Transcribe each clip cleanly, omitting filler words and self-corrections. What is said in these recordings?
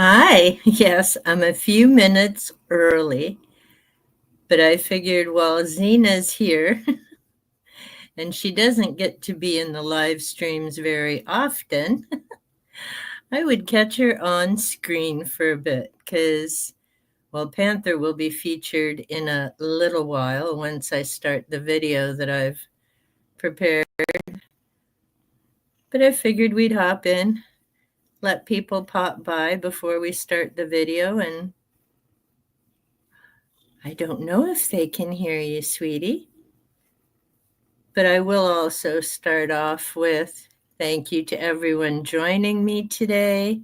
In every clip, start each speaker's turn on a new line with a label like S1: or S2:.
S1: Hi. Yes, I'm a few minutes early, but I figured while Zena's here and she doesn't get to be in the live streams very often, I would catch her on screen for a bit because, well, Panther will be featured in a little while once I start the video that I've prepared. But I figured we'd hop in, let people pop by before we start the video, and I don't know if they can hear you, sweetie. But I will also start off with thank you to everyone joining me today.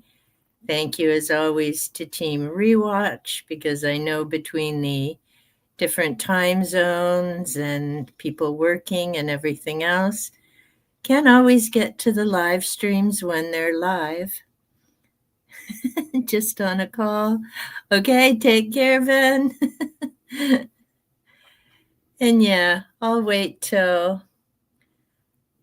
S1: Thank you, as always, to Team Rewatch, because I know between the different time zones and people working and everything else, can't always get to the live streams when they're live. Just on a call. Okay, take care, Ben. And yeah, I'll wait till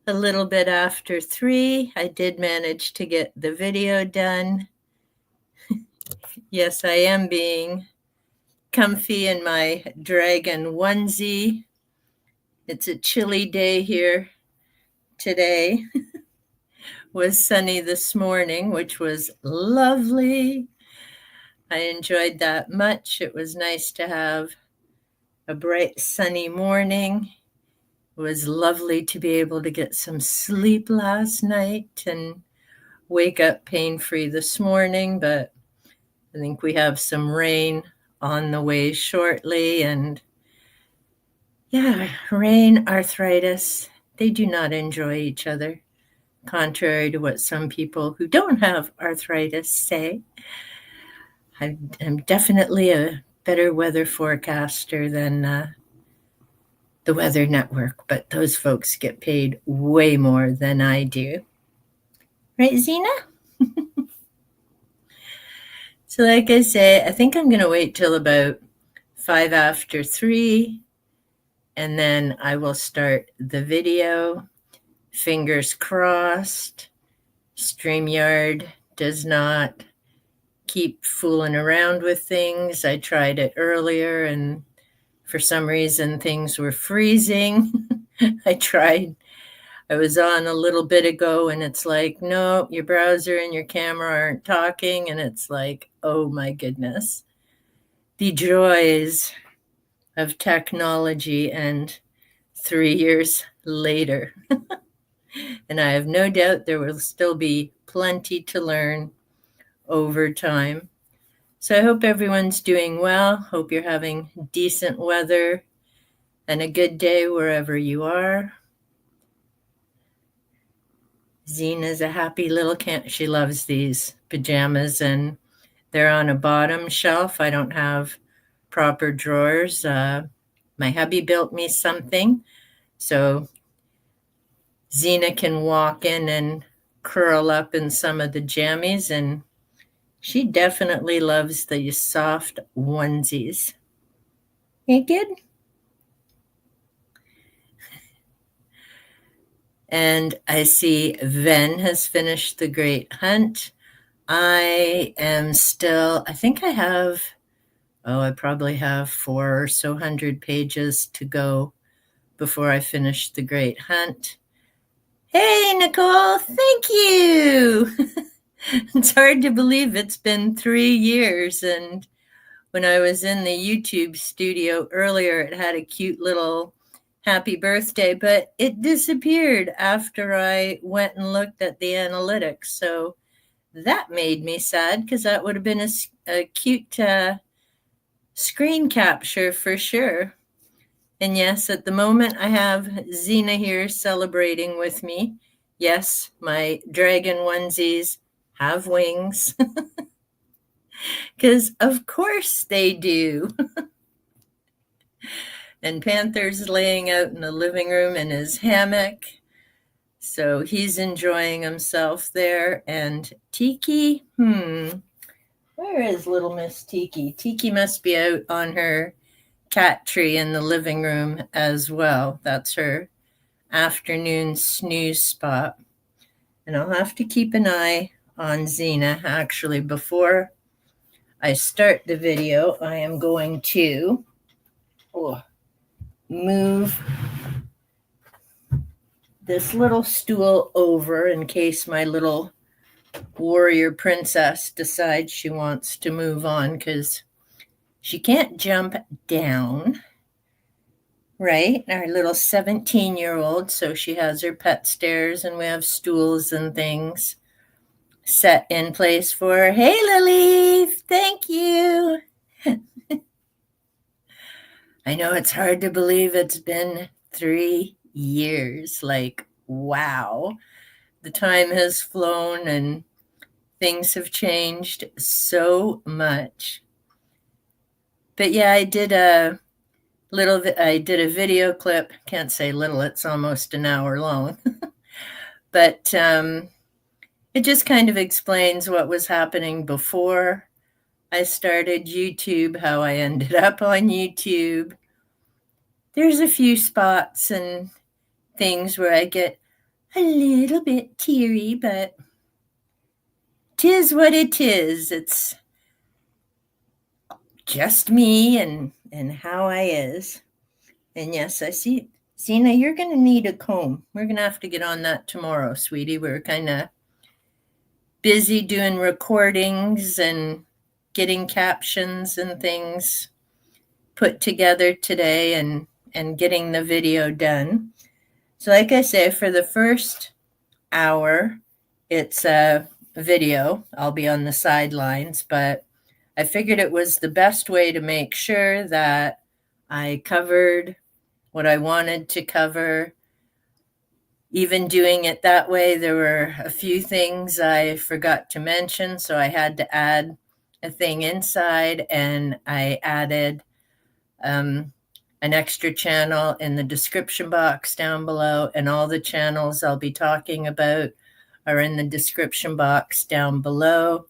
S1: a little bit after 3. I did manage to get the video done. Yes, I am being comfy in my dragon onesie. It's a chilly day here today. Was sunny this morning, which was lovely. I enjoyed that much. It was nice to have a bright sunny morning. It was lovely to be able to get some sleep last night and wake up pain-free this morning, but I think we have some rain on the way shortly. And yeah, rain, arthritis, they do not enjoy each other, contrary to what some people who don't have arthritis say. I'm definitely a better weather forecaster than the Weather Network, but those folks get paid way more than I do. Right, Zena? So like I say, I think I'm going to wait till about 5 after 3, and then I will start the video. Fingers crossed. StreamYard does not keep fooling around with things. I tried it earlier, and for some reason things were freezing. I was on a little bit ago, and it's like, no, your browser and your camera aren't talking. And it's like, oh my goodness. The joys of technology, and 3 years later. And I have no doubt there will still be plenty to learn over time. So I hope everyone's doing well. Hope you're having decent weather and a good day wherever you are. Zena's a happy little cat. She loves these pajamas, and they're on a bottom shelf. I don't have proper drawers. My hubby built me something, so Zena can walk in and curl up in some of the jammies, and she definitely loves the soft onesies. You good? And I see Ven has finished the Great Hunt. I am still, I probably have 4 or so hundred pages to go before I finish the Great Hunt. Hey, Nicole, thank you. It's hard to believe it's been 3 years. And when I was in the YouTube studio earlier, it had a cute little happy birthday, but it disappeared after I went and looked at the analytics. So that made me sad, because that would have been a cute screen capture for sure. And yes, at the moment I have Zena here celebrating with me. Yes, my dragon onesies have wings. Because of course they do. And Panther's laying out in the living room in his hammock. So he's enjoying himself there. And Tiki, where is little Miss Tiki? Tiki must be out on her cat tree in the living room as well. That's her afternoon snooze spot. And I'll have to keep an eye on Zena. Actually, before I start the video, I am going to move this little stool over in case my little warrior princess decides she wants to move on, because she can't jump down, right? Our little 17-year-old, so she has her pet stairs and we have stools and things set in place for her. Hey, Lily, thank you. I know it's hard to believe it's been 3 years. Like, wow. The time has flown and things have changed so much. But yeah, I did a video clip. Can't say little, it's almost an hour long. But it just kind of explains what was happening before I started YouTube, how I ended up on YouTube. There's a few spots and things where I get a little bit teary, but 'tis what it is. It's just me and how I is. And yes, I see. Now you're going to need a comb. We're going to have to get on that tomorrow, sweetie. We're kind of busy doing recordings and getting captions and things put together today and getting the video done. So like I say, for the first hour, it's a video. I'll be on the sidelines, but I figured it was the best way to make sure that I covered what I wanted to cover. Even doing it that way, there were a few things I forgot to mention, so I had to add a thing inside, and I added an extra channel in the description box down below, and all the channels I'll be talking about are in the description box down below,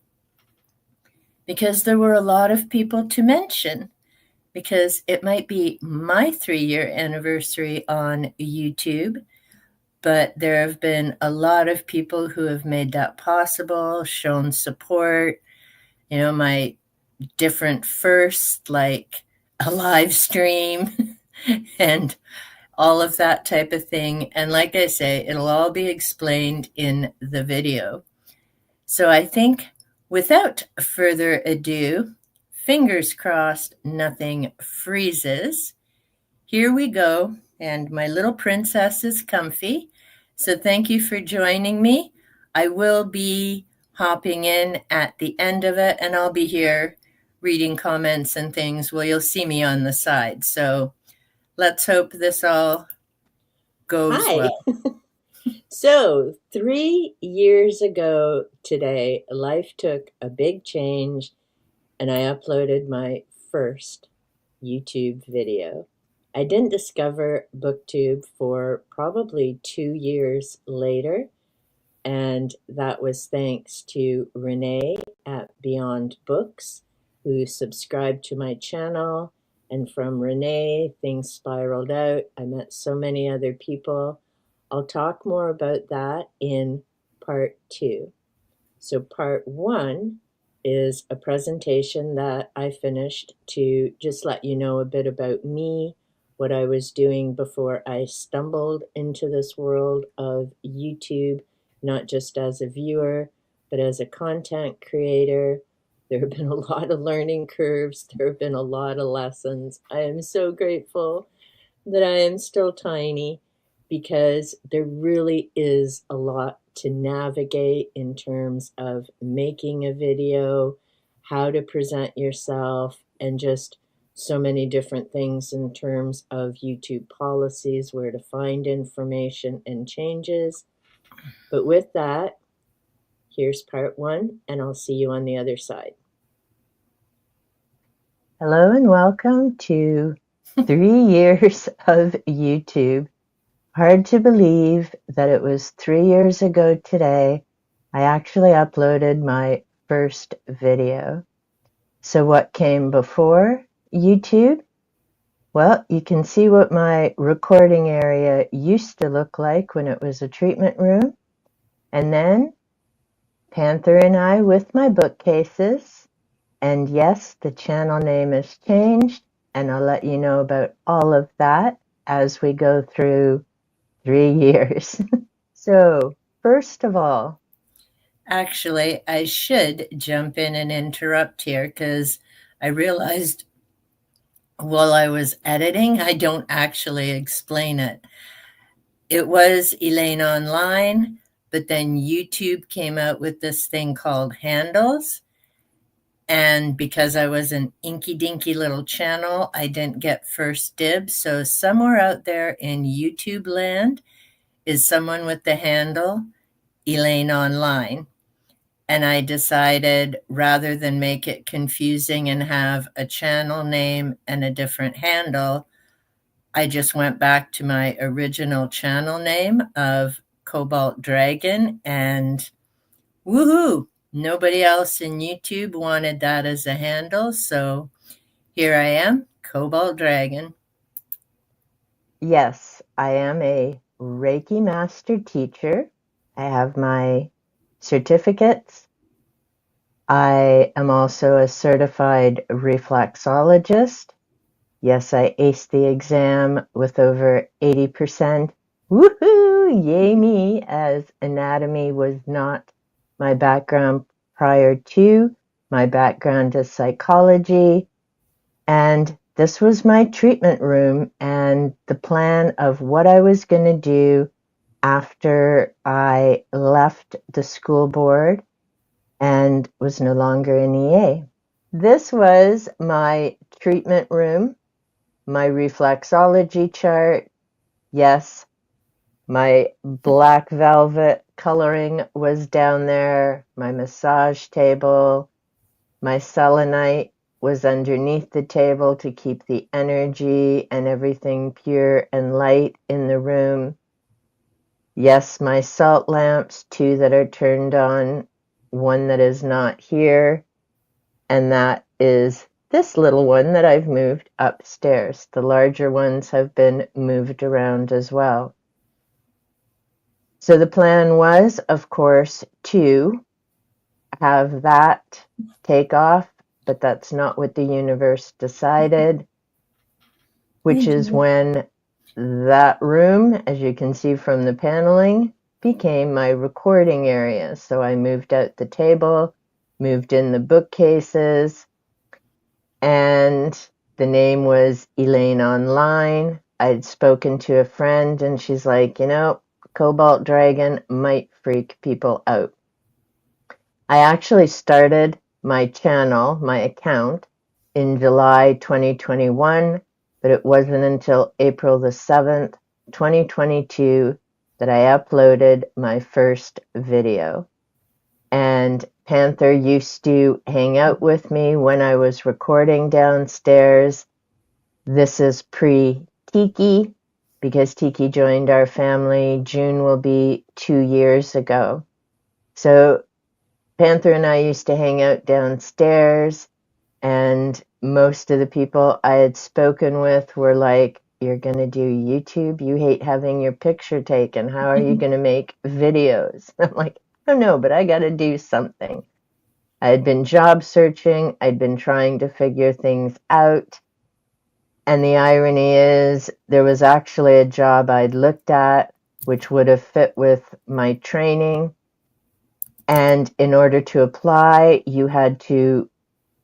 S1: because there were a lot of people to mention, because it might be my 3-year anniversary on YouTube, but there have been a lot of people who have made that possible, shown support, my different firsts, like a live stream and all of that type of thing. And like I say, it'll all be explained in the video. So I think without further ado, fingers crossed, nothing freezes. Here we go. And my little princess is comfy. So thank you for joining me. I will be hopping in at the end of it, and I'll be here reading comments and things. Well, you'll see me on the side. So let's hope this all goes well.
S2: So 3 years ago today, life took a big change, and I uploaded my first YouTube video. I didn't discover BookTube for probably 2 years later, and that was thanks to Reney at Beyond Books, who subscribed to my channel. And from Reney, things spiraled out. I met so many other people. I'll talk more about that in part 2. So part 1 is a presentation that I finished to just let you know a bit about me, what I was doing before I stumbled into this world of YouTube, not just as a viewer, but as a content creator. There have been a lot of learning curves. There have been a lot of lessons. I am so grateful that I am still tiny, because there really is a lot to navigate in terms of making a video, how to present yourself, and just so many different things in terms of YouTube policies, where to find information and changes. But with that, here's part 1, and I'll see you on the other side. Hello and welcome to 3 years of YouTube. Hard to believe that it was 3 years ago today I actually uploaded my first video. So what came before YouTube? Well, you can see what my recording area used to look like when it was a treatment room. And then Panther and I with my bookcases. And yes, the channel name has changed, and I'll let you know about all of that as we go through 3 years. So, first of all,
S1: Actually, I should jump in and interrupt here because I realized while I was editing, I don't actually explain it. It was Elaine Online, but then YouTube came out with this thing called handles. And because I was an inky dinky little channel, I didn't get first dibs. So somewhere out there in YouTube land is someone with the handle Elaine Online. And I decided rather than make it confusing and have a channel name and a different handle, I just went back to my original channel name of Cobalt Dragon, and woohoo! Nobody else in YouTube wanted that as a handle, so here I am, Cobalt Dragon.
S2: yes, I am a Reiki Master teacher. I have my certificates. I am also a certified reflexologist. Yes, I aced the exam with over 80%. Woohoo! Yay me, as anatomy was not my background prior to. My background is psychology, and this was my treatment room and the plan of what I was going to do after I left the school board and was no longer an EA. This was my treatment room, my reflexology chart. Yes, my black velvet coloring was down there, my massage table, my selenite was underneath the table to keep the energy and everything pure and light in the room. Yes, my salt lamps, 2 that are turned on, 1 that is not here, and that is this little one that I've moved upstairs. The larger ones have been moved around as well. So the plan was, of course, to have that take off, but that's not what the universe decided, which is when that room, as you can see from the paneling, became my recording area. So I moved out the table, moved in the bookcases, and the name was Elaine Online. I'd spoken to a friend, and she's like, Cobalt Dragon might freak people out. I actually started my channel, my account, in July 2021, but it wasn't until April the 7th, 2022, that I uploaded my first video. And Panther used to hang out with me when I was recording downstairs. This is pre-Tiki, because Tiki joined our family. June will be 2 years ago. So Panther and I used to hang out downstairs, and most of the people I had spoken with were like, "You're going to do YouTube? You hate having your picture taken. How are you going to make videos?" I'm like, "I don't know, but I got to do something." I had been job searching. I'd been trying to figure things out. And the irony is, there was actually a job I'd looked at which would have fit with my training. And in order to apply, you had to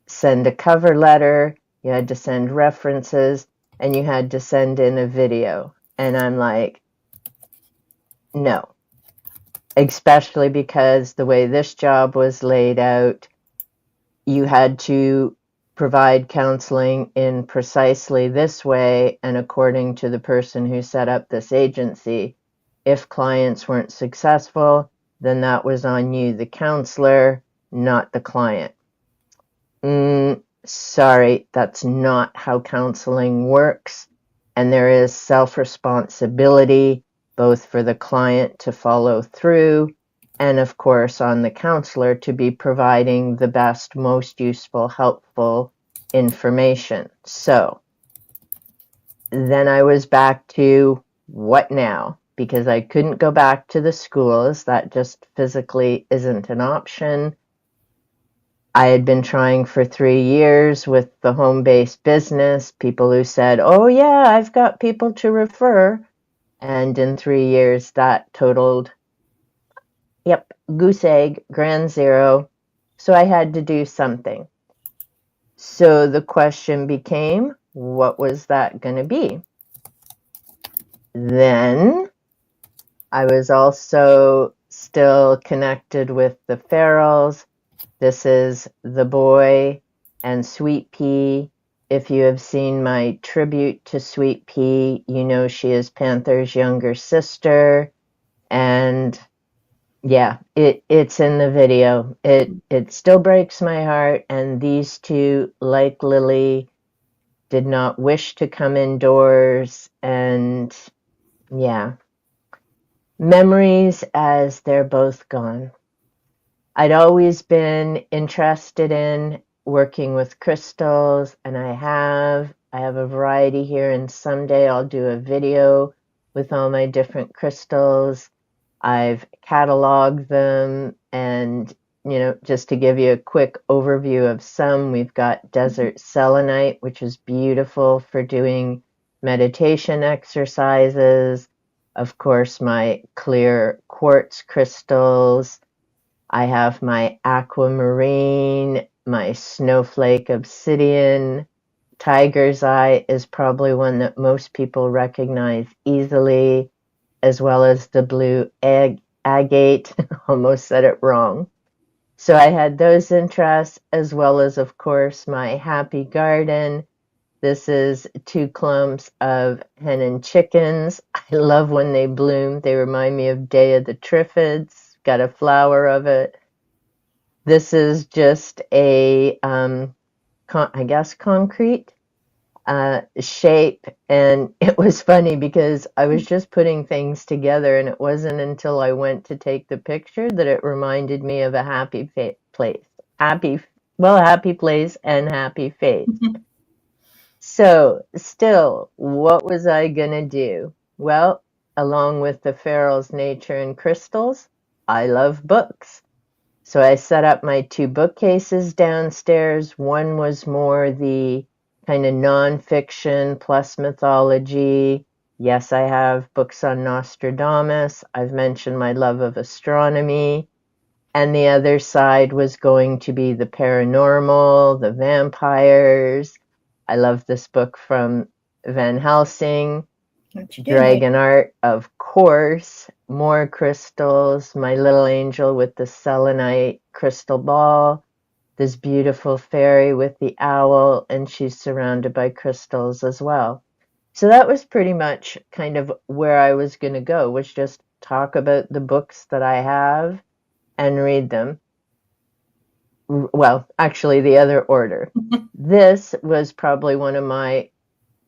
S2: send a cover letter, you had to send references, and you had to send in a video. And I'm like, no. Especially because the way this job was laid out, you had to provide counseling in precisely this way and according to the person who set up this agency. If clients weren't successful, then that was on you, the counselor, not the client. Sorry, that's not how counseling works. And there is self-responsibility, both for the client to follow through, and of course on the counselor to be providing the best, most useful, helpful information. So then I was back to what now? Because I couldn't go back to the schools. That just physically isn't an option. I had been trying for 3 years with the home-based business, people who said, oh yeah, I've got people to refer. And in 3 years, that totaled, yep, goose egg, grand zero. So I had to do something. So the question became, what was that going to be? Then I was also still connected with the Farrells. This is The Boy and Sweet Pea. If you have seen my tribute to Sweet Pea, you know she is Panther's younger sister. And yeah, it's in the video. It still breaks my heart. And these two, like Lily, did not wish to come indoors. And yeah, memories as they're both gone. I'd always been interested in working with crystals, and I have a variety here, and someday I'll do a video with all my different crystals. I've cataloged them, and just to give you a quick overview of some, we've got desert selenite, which is beautiful for doing meditation exercises. Of course, my clear quartz crystals. I have my aquamarine, my snowflake obsidian. Tiger's eye is probably one that most people recognize easily, as well as the blue agate. Almost said it wrong. So I had those interests, as well as, of course, my happy garden. This is 2 clumps of hen and chickens. I love when they bloom. They remind me of Day of the Triffids. Got a flower of it. This is just a, I guess, concrete shape. And it was funny because I was just putting things together, and it wasn't until I went to take the picture that it reminded me of a happy place. Happy place and happy face. So still, what was I going to do? Well, along with the Farrell's Nature and Crystals, I love books. So I set up my 2 bookcases downstairs. One was more the kind of nonfiction plus mythology. Yes, I have books on Nostradamus. I've mentioned my love of astronomy. And the other side was going to be the paranormal, the vampires. I love this book from Van Helsing. Dragon art, of course, more crystals, my little angel with the selenite crystal ball, this beautiful fairy with the owl, and she's surrounded by crystals as well. So that was pretty much kind of where I was going to go, was just talk about the books that I have and read them. Well, actually, the other order. This was probably one of my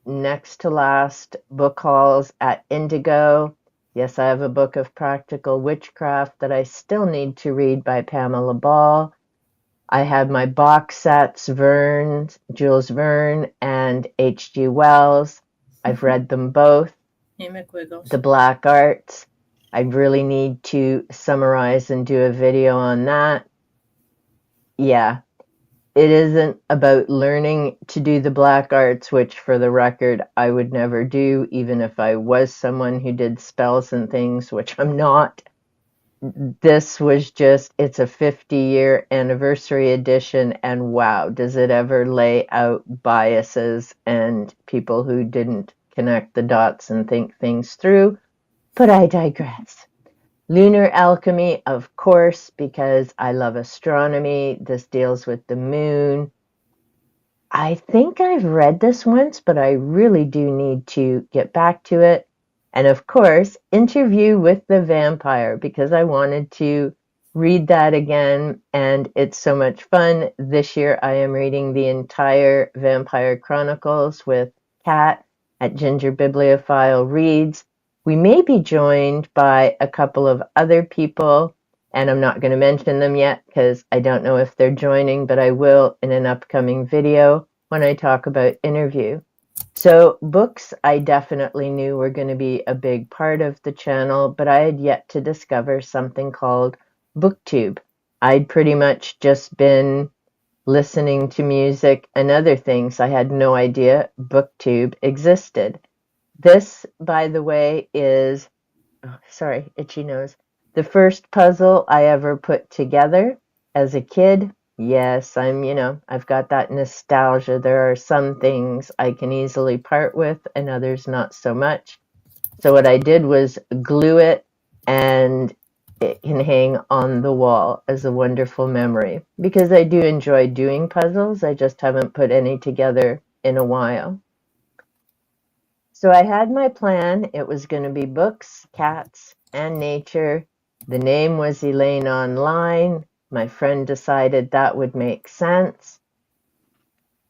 S2: next to last book hauls at Indigo. Yes, I have a book of practical witchcraft that I still need to read by Pamela Ball. I have my box sets, Jules Verne and H.G. Wells. I've read them both. The Black Arts. I really need to summarize and do a video on that. Yeah. It isn't about learning to do the black arts, which for the record, I would never do, even if I was someone who did spells and things, which I'm not. This was just, it's a 50-year anniversary edition, and wow, does it ever lay out biases and people who didn't connect the dots and think things through. But I digress. Lunar alchemy, of course, because I love astronomy. This deals with the moon. I think I've read this once, but I really do need to get back to it. And of course, Interview with the Vampire, because I wanted to read that again, and it's so much fun. This year I am reading the entire Vampire Chronicles with Kat at Ginger Bibliophile Reads. We may be joined by a couple of other people, and I'm not going to mention them yet because I don't know if they're joining, but I will in an upcoming video when I talk about Interview. So books I definitely knew were going to be a big part of the channel, but I had yet to discover something called BookTube. I'd pretty much just been listening to music, and other things. I had no idea BookTube existed. This, by the way, is, oh, sorry, itchy nose, the first puzzle I ever put together as a kid. Yes, I've got that nostalgia. There are some things I can easily part with and others not so much. So what I did was glue it, and it can hang on the wall as a wonderful memory. Because I do enjoy doing puzzles, I just haven't put any together in a while. So I had my plan. It was going to be books, cats, and nature. The name was Elaine Online. My friend decided that would make sense.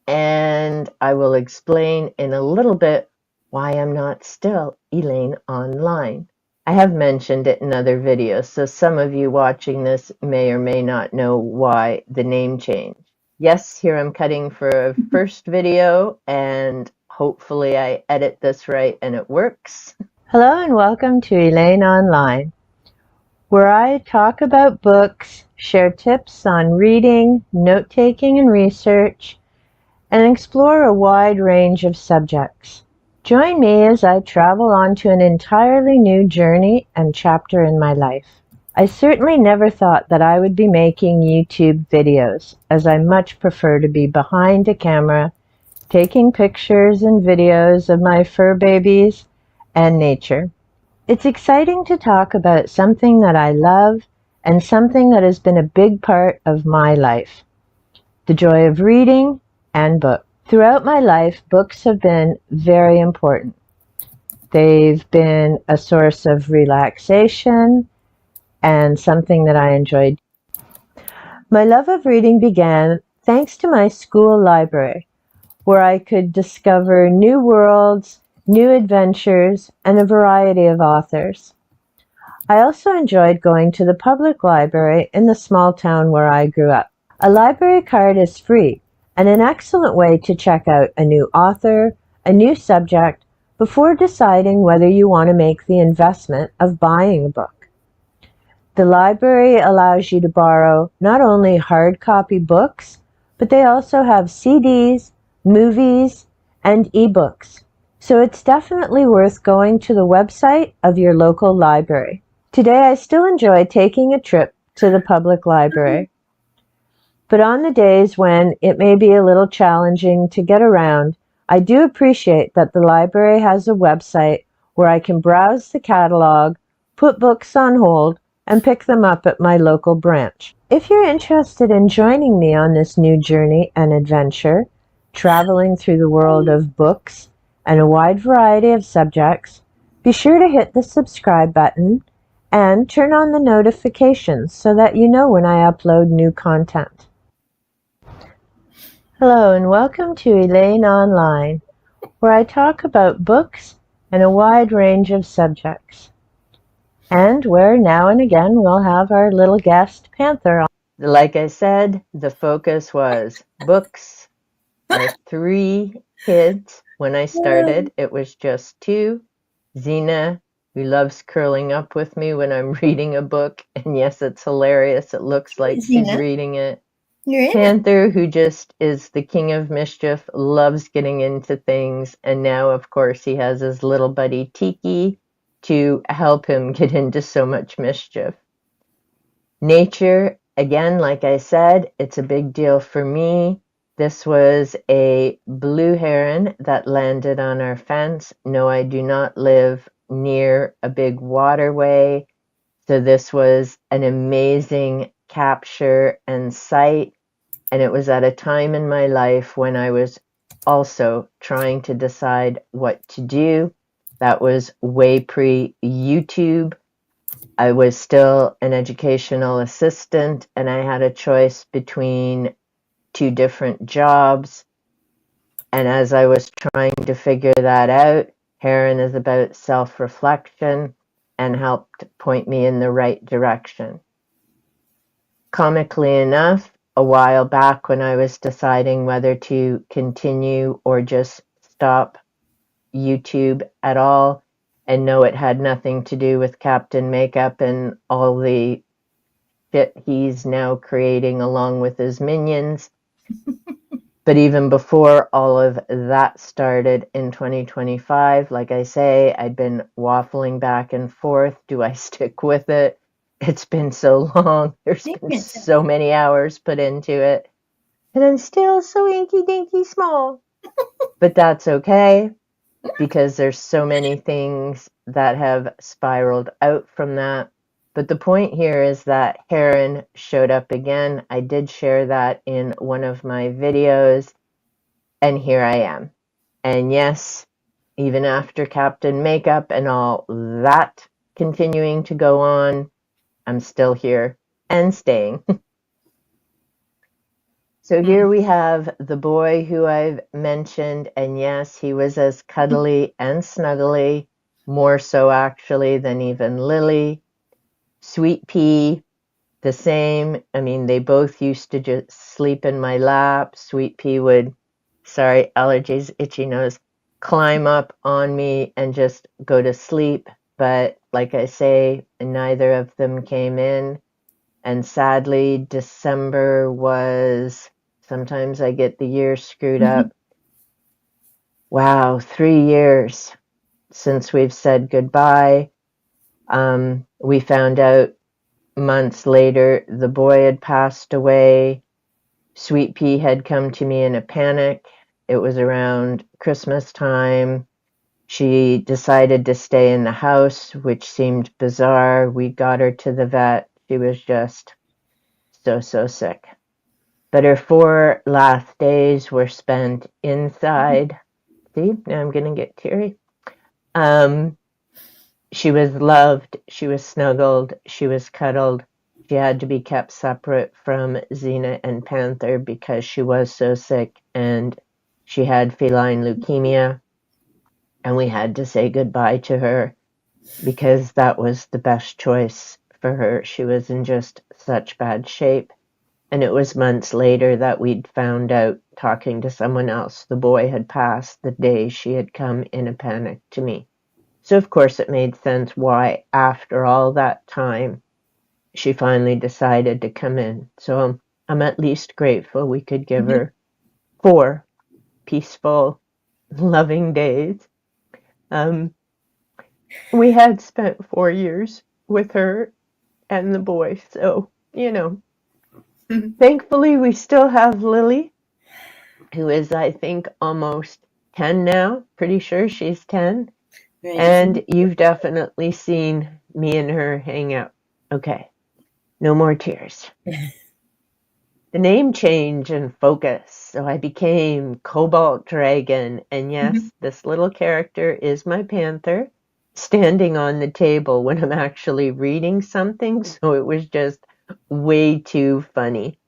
S2: And I will explain in a little bit why I'm not still Elaine Online. I have mentioned it in other videos, so some of you watching this may or may not know why the name change. Yes, here I'm cutting for a first video, and hopefully I edit this right and it works. Hello and welcome to Elaine Online, where I talk about books, share tips on reading, note-taking and research, and explore a wide range of subjects. Join me as I travel on to an entirely new journey and chapter in my life. I certainly never thought that I would be making YouTube videos, as I much prefer to be behind a camera, taking pictures and videos of my fur babies and nature. It's exciting to talk about something that I love and something that has been a big part of my life, the joy of reading and books. Throughout my life, books have been very important. They've been a source of relaxation and something that I enjoyed. My love of reading began thanks to my school library, where I could discover new worlds, new adventures, and a variety of authors. I also enjoyed going to the public library in the small town where I grew up. A library card is free and an excellent way to check out a new author, a new subject, before deciding whether you want to make the investment of buying a book. The library allows you to borrow not only hard copy books, but they also have CDs, movies, and ebooks. So it's definitely worth going to the website of your local library. Today I still enjoy taking a trip to the public library. But on the days when it may be a little challenging to get around, I do appreciate that the library has a website where I can browse the catalog, put books on hold, and pick them up at my local branch. If you're interested in joining me on this new journey and adventure, traveling through the world of books and a wide variety of subjects, be sure to hit the subscribe button and turn on the notifications so that you know when I upload new content. Hello and welcome to Elaine Online, where I talk about books and a wide range of subjects. And where now and again we'll have our little guest Panther on. Like I said, the focus was books. Our 3 kids. When I started, it was just 2. Xena, who loves curling up with me when I'm reading a book. And yes, it's hilarious. It looks like she's reading it. Panther, who just is the king of mischief, loves getting into things. And now, of course, he has his little buddy Tiki to help him get into so much mischief. Nature, again, like I said, it's a big deal for me. This was a blue heron that landed on our fence. No, I do not live near a big waterway. So this was an amazing capture and sight. And it was at a time in my life when I was also trying to decide what to do. That was way pre-YouTube. I was still an educational assistant, and I had a choice between 2 different jobs. And as I was trying to figure that out, Heron is about self-reflection and helped point me in the right direction. Comically enough, a while back when I was deciding whether to continue or just stop YouTube at all, and no, it had nothing to do with Captain Makeup and all the shit he's now creating along with his minions. But even before all of that started in 2025, like I say, I'd been waffling back and forth. Do I stick with it? It's been so long. There's been so many hours put into it. And I'm still so inky dinky small. But that's okay, because there's so many things that have spiraled out from that. But the point here is that Heron showed up again. I did share that in one of my videos, and here I am. And yes, even after Captain Makeup and all that continuing to go on, I'm still here and staying. So here we have the boy who I've mentioned, and yes, he was as cuddly and snuggly, more so actually than even Lily. Sweet Pea, the same. I mean, they both used to just sleep in my lap. Sweet Pea would, sorry, allergies, itchy nose, climb up on me and just go to sleep. But like I say, neither of them came in. And sadly, December was, sometimes I get the year screwed up. Wow, 3 years since we've said goodbye. We found out months later the boy had passed away. Sweet Pea had come to me in a panic. It was around Christmas time. She decided to stay in the house, which seemed bizarre. We got her to the vet. She was just so sick. But her 4 last days were spent inside. See, now I'm going to get teary. She was loved, she was snuggled, she was cuddled. She had to be kept separate from Xena and Panther because she was so sick and she had feline leukemia. And we had to say goodbye to her because that was the best choice for her. She was in just such bad shape. And it was months later that we'd found out, talking to someone else, the boy had passed the day she had come in a panic to me. So of course it made sense why, after all that time, she finally decided to come in. So I'm at least grateful we could give her 4 peaceful, loving days. We had spent 4 years with her and the boy, so, you know. Thankfully, we still have Lily, who is, I think, almost 10 now. Pretty sure she's 10. Right. And you've definitely seen me and her hang out. Okay, no more tears. The name change and focus. So I became Cobalt Dragon. And yes, this little character is my panther, standing on the table when I'm actually reading something. So it was just way too funny.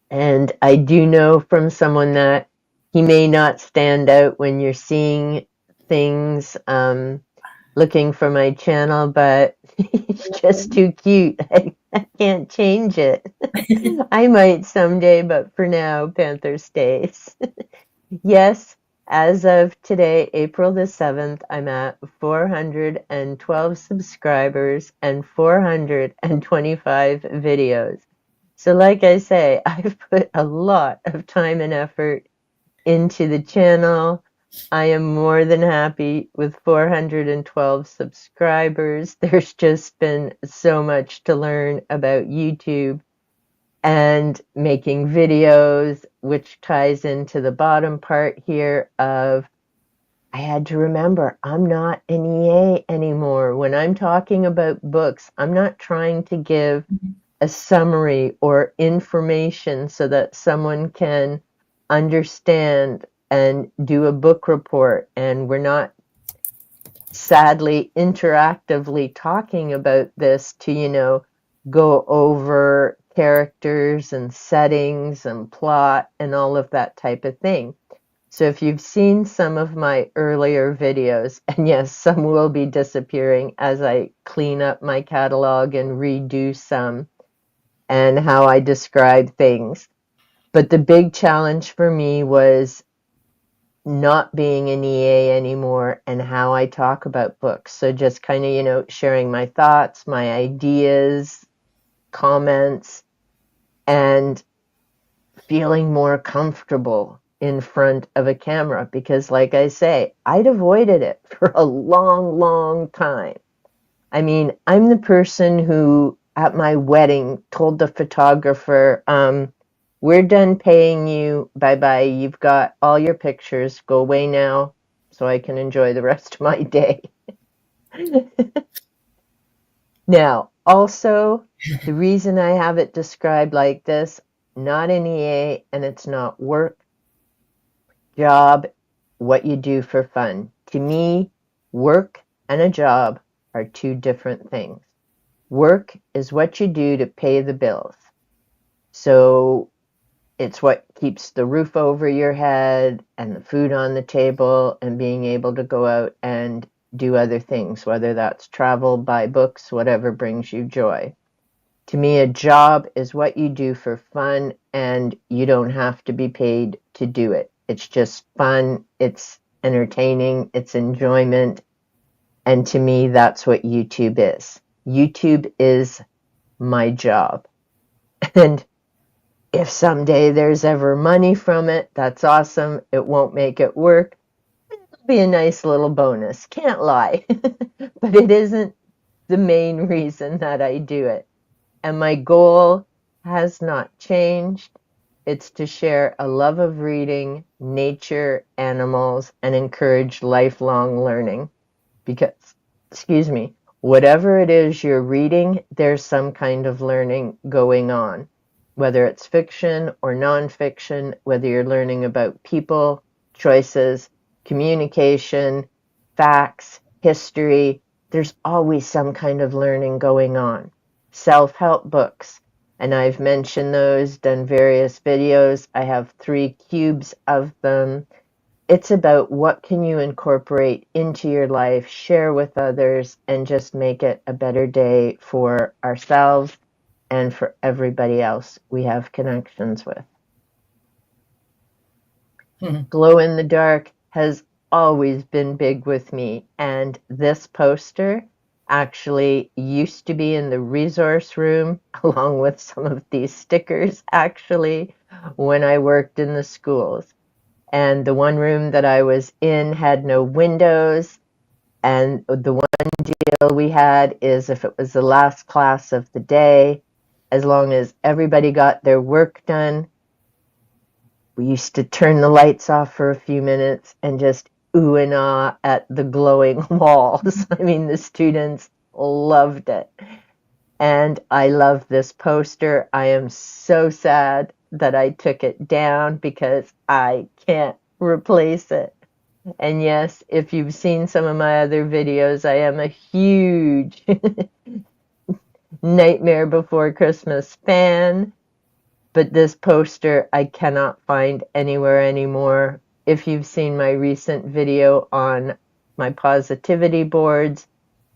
S2: And I do know from someone that he may not stand out when you're seeing things, looking for my channel, but he's just too cute. I can't change it. I might someday, but for now, Panther stays. Yes, as of today, April the 7th, I'm at 412 subscribers and 425 videos. So like I say, I've put a lot of time and effort into the channel. I am more than happy with 412 subscribers. There's just been so much to learn about YouTube and making videos, which ties into the bottom part here of, I had to remember, I'm not an EA anymore. When I'm talking about books, I'm not trying to give a summary or information so that someone can understand and do a book report. And we're not sadly interactively talking about this to, you know, go over characters and settings and plot and all of that type of thing. So if you've seen some of my earlier videos, and yes, some will be disappearing as I clean up my catalog and redo some, and how I describe things. But the big challenge for me was not being an EA anymore and how I talk about books. So just kind of, you know, sharing my thoughts, my ideas, comments, and feeling more comfortable in front of a camera because, like I say, I'd avoided it for a long, long time. I mean, I'm the person who, at my wedding, told the photographer, we're done paying you. Bye-bye. You've got all your pictures. Go away now so I can enjoy the rest of my day. Now, also, the reason I have it described like this, not an EA and it's not work, job, what you do for fun. To me, work and a job are two different things. Work is what you do to pay the bills. So it's what keeps the roof over your head and the food on the table and being able to go out and do other things, whether that's travel, buy books, whatever brings you joy. To me, a job is what you do for fun and you don't have to be paid to do it. It's just fun, it's entertaining, it's enjoyment. And to me, that's what YouTube is. YouTube is my job. And if someday there's ever money from it, that's awesome. It won't make it work. It'll be a nice little bonus. Can't lie. But it isn't the main reason that I do it. And my goal has not changed. It's to share a love of reading, nature, animals, and encourage lifelong learning. Because, excuse me, whatever it is you're reading, there's some kind of learning going on. Whether it's fiction or nonfiction, whether you're learning about people, choices, communication, facts, history, there's always some kind of learning going on. Self-help books, and I've mentioned those, done various videos. I have 3 cubes of them. It's about what can you incorporate into your life, share with others, and just make it a better day for ourselves and for everybody else we have connections with. Glow in the dark has always been big with me, and this poster actually used to be in the resource room along with some of these stickers actually when I worked in the schools. And the one room that I was in had no windows, and the one deal we had is if it was the last class of the day, as long as everybody got their work done, we used to turn the lights off for a few minutes and just ooh and ah at the glowing walls. I mean, the students loved it. And I love this poster. I am so sad that I took it down because I can't replace it. And yes, if you've seen some of my other videos, I am a huge Nightmare Before Christmas fan. But this poster I cannot find anywhere anymore. If you've seen my recent video on my positivity boards,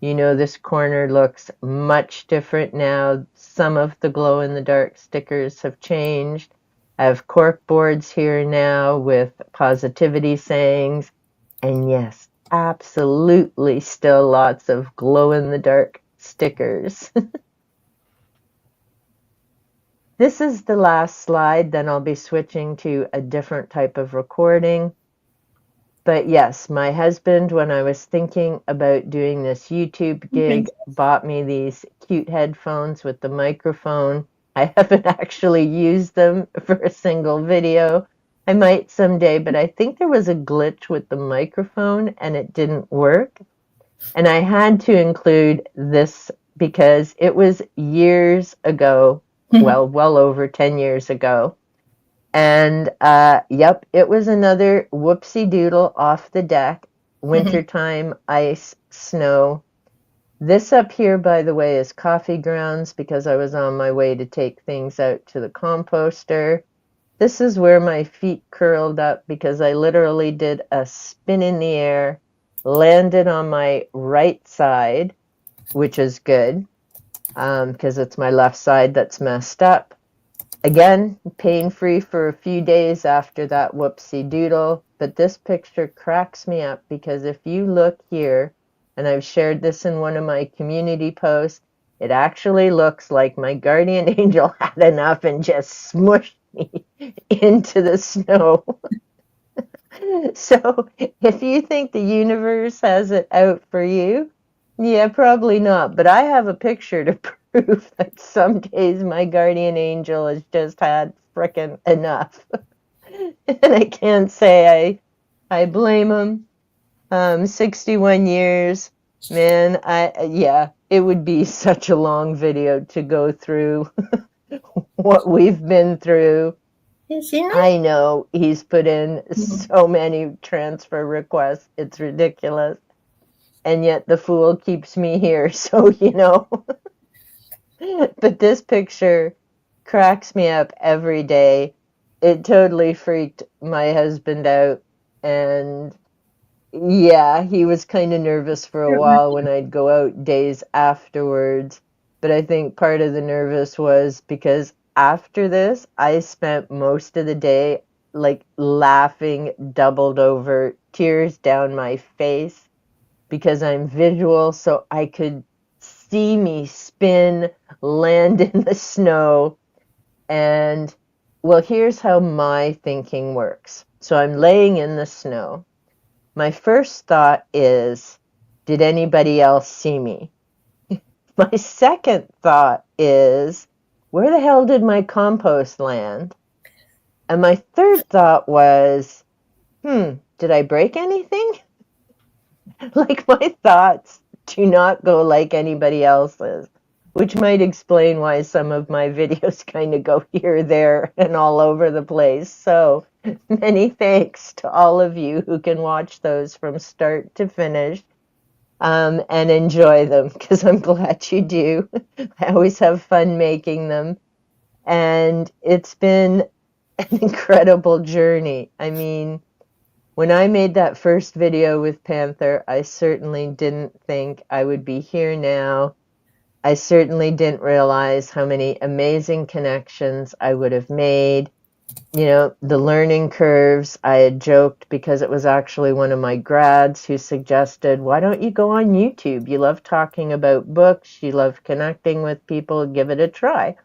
S2: you know this corner looks much different now. Some of the glow-in-the-dark stickers have changed. I have cork boards here now with positivity sayings. And yes, absolutely still lots of glow-in-the-dark stickers. This is the last slide, then I'll be switching to a different type of recording. But yes, my husband, when I was thinking about doing this YouTube gig, bought me these cute headphones with the microphone. I haven't actually used them for a single video. I might someday, but I think there was a glitch with the microphone and it didn't work. And I had to include this because it was years ago, well over 10 years ago. And yep, it was another whoopsie doodle off the deck. Wintertime, ice, snow. This up here, by the way, is coffee grounds because I was on my way to take things out to the composter. This is where my feet curled up because I literally did a spin in the air, landed on my right side, which is good because it's my left side that's messed up. Again, pain-free for a few days after that whoopsie doodle, but this picture cracks me up because if you look here, and I've shared this in one of my community posts, it actually looks like my guardian angel had enough and just smushed me into the snow. So if you think the universe has it out for you, yeah, probably not. But I have a picture to prove that some days my guardian angel has just had frickin' enough. And I can't say I blame him. 61 years, man, yeah, it would be such a long video to go through what we've been through.
S1: Is he not?
S2: I know he's put in so many transfer requests, it's ridiculous. And yet the fool keeps me here, so But this picture cracks me up every day. It totally freaked my husband out, and yeah, he was kind of nervous for a while when I'd go out days afterwards. But I think part of the nervous was because after this, I spent most of the day like laughing, doubled over, tears down my face because I'm visual, so I could see me spin, land in the snow. And well, here's how my thinking works. So I'm laying in the snow. My first thought is, did anybody else see me? My second thought is, where the hell did my compost land? And my third thought was, did I break anything? Like my thoughts do not go like anybody else's, which might explain why some of my videos kind of go here, there, and all over the place. So many thanks to all of you who can watch those from start to finish and enjoy them, because I'm glad you do. I always have fun making them. And it's been an incredible journey. I mean, when I made that first video with Panther, I certainly didn't think I would be here now. I certainly didn't realize how many amazing connections I would have made. The learning curves, I had joked because it was actually one of my grads who suggested, why don't you go on YouTube? You love talking about books, you love connecting with people, give it a try.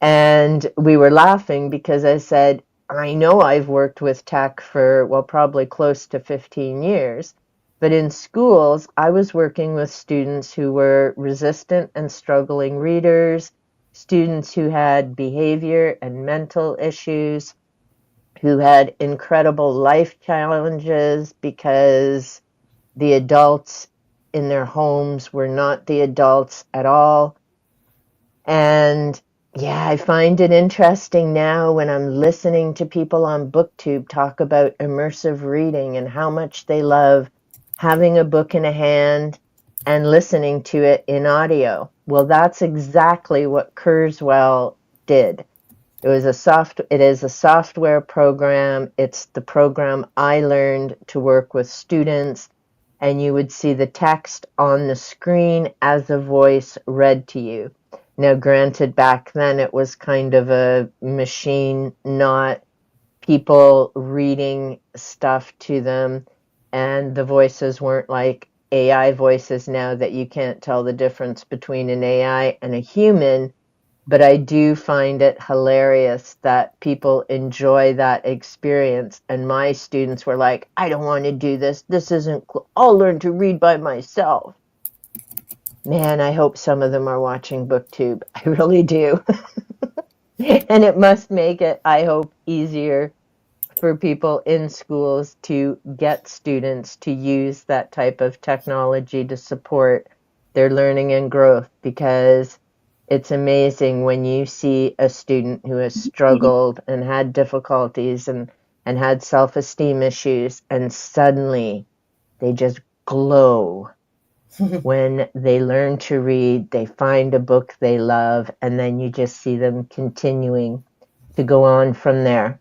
S2: And we were laughing because I said, I know I've worked with tech for, well, probably close to 15 years. But in schools, I was working with students who were resistant and struggling readers, students who had behavior and mental issues, who had incredible life challenges because the adults in their homes were not the adults at all. And yeah, I find it interesting now when I'm listening to people on BookTube talk about immersive reading and how much they love having a book in a hand and listening to it in audio. Well, that's exactly what Kurzweil did. It is a software program. It's the program I learned to work with students, and you would see the text on the screen as a voice read to you. Now, granted, back then it was kind of a machine, not people reading stuff to them, and the voices weren't like AI voices now that you can't tell the difference between an AI and a human. But I do find it hilarious that people enjoy that experience. And my students were like, I don't want to do this. This isn't cool. I'll learn to read by myself. Man, I hope some of them are watching BookTube. I really do. And it must make it, I hope, easier for people in schools to get students to use that type of technology to support their learning and growth, because it's amazing when you see a student who has struggled and had difficulties and had self-esteem issues, and suddenly they just glow when they learn to read, they find a book they love, and then you just see them continuing to go on from there.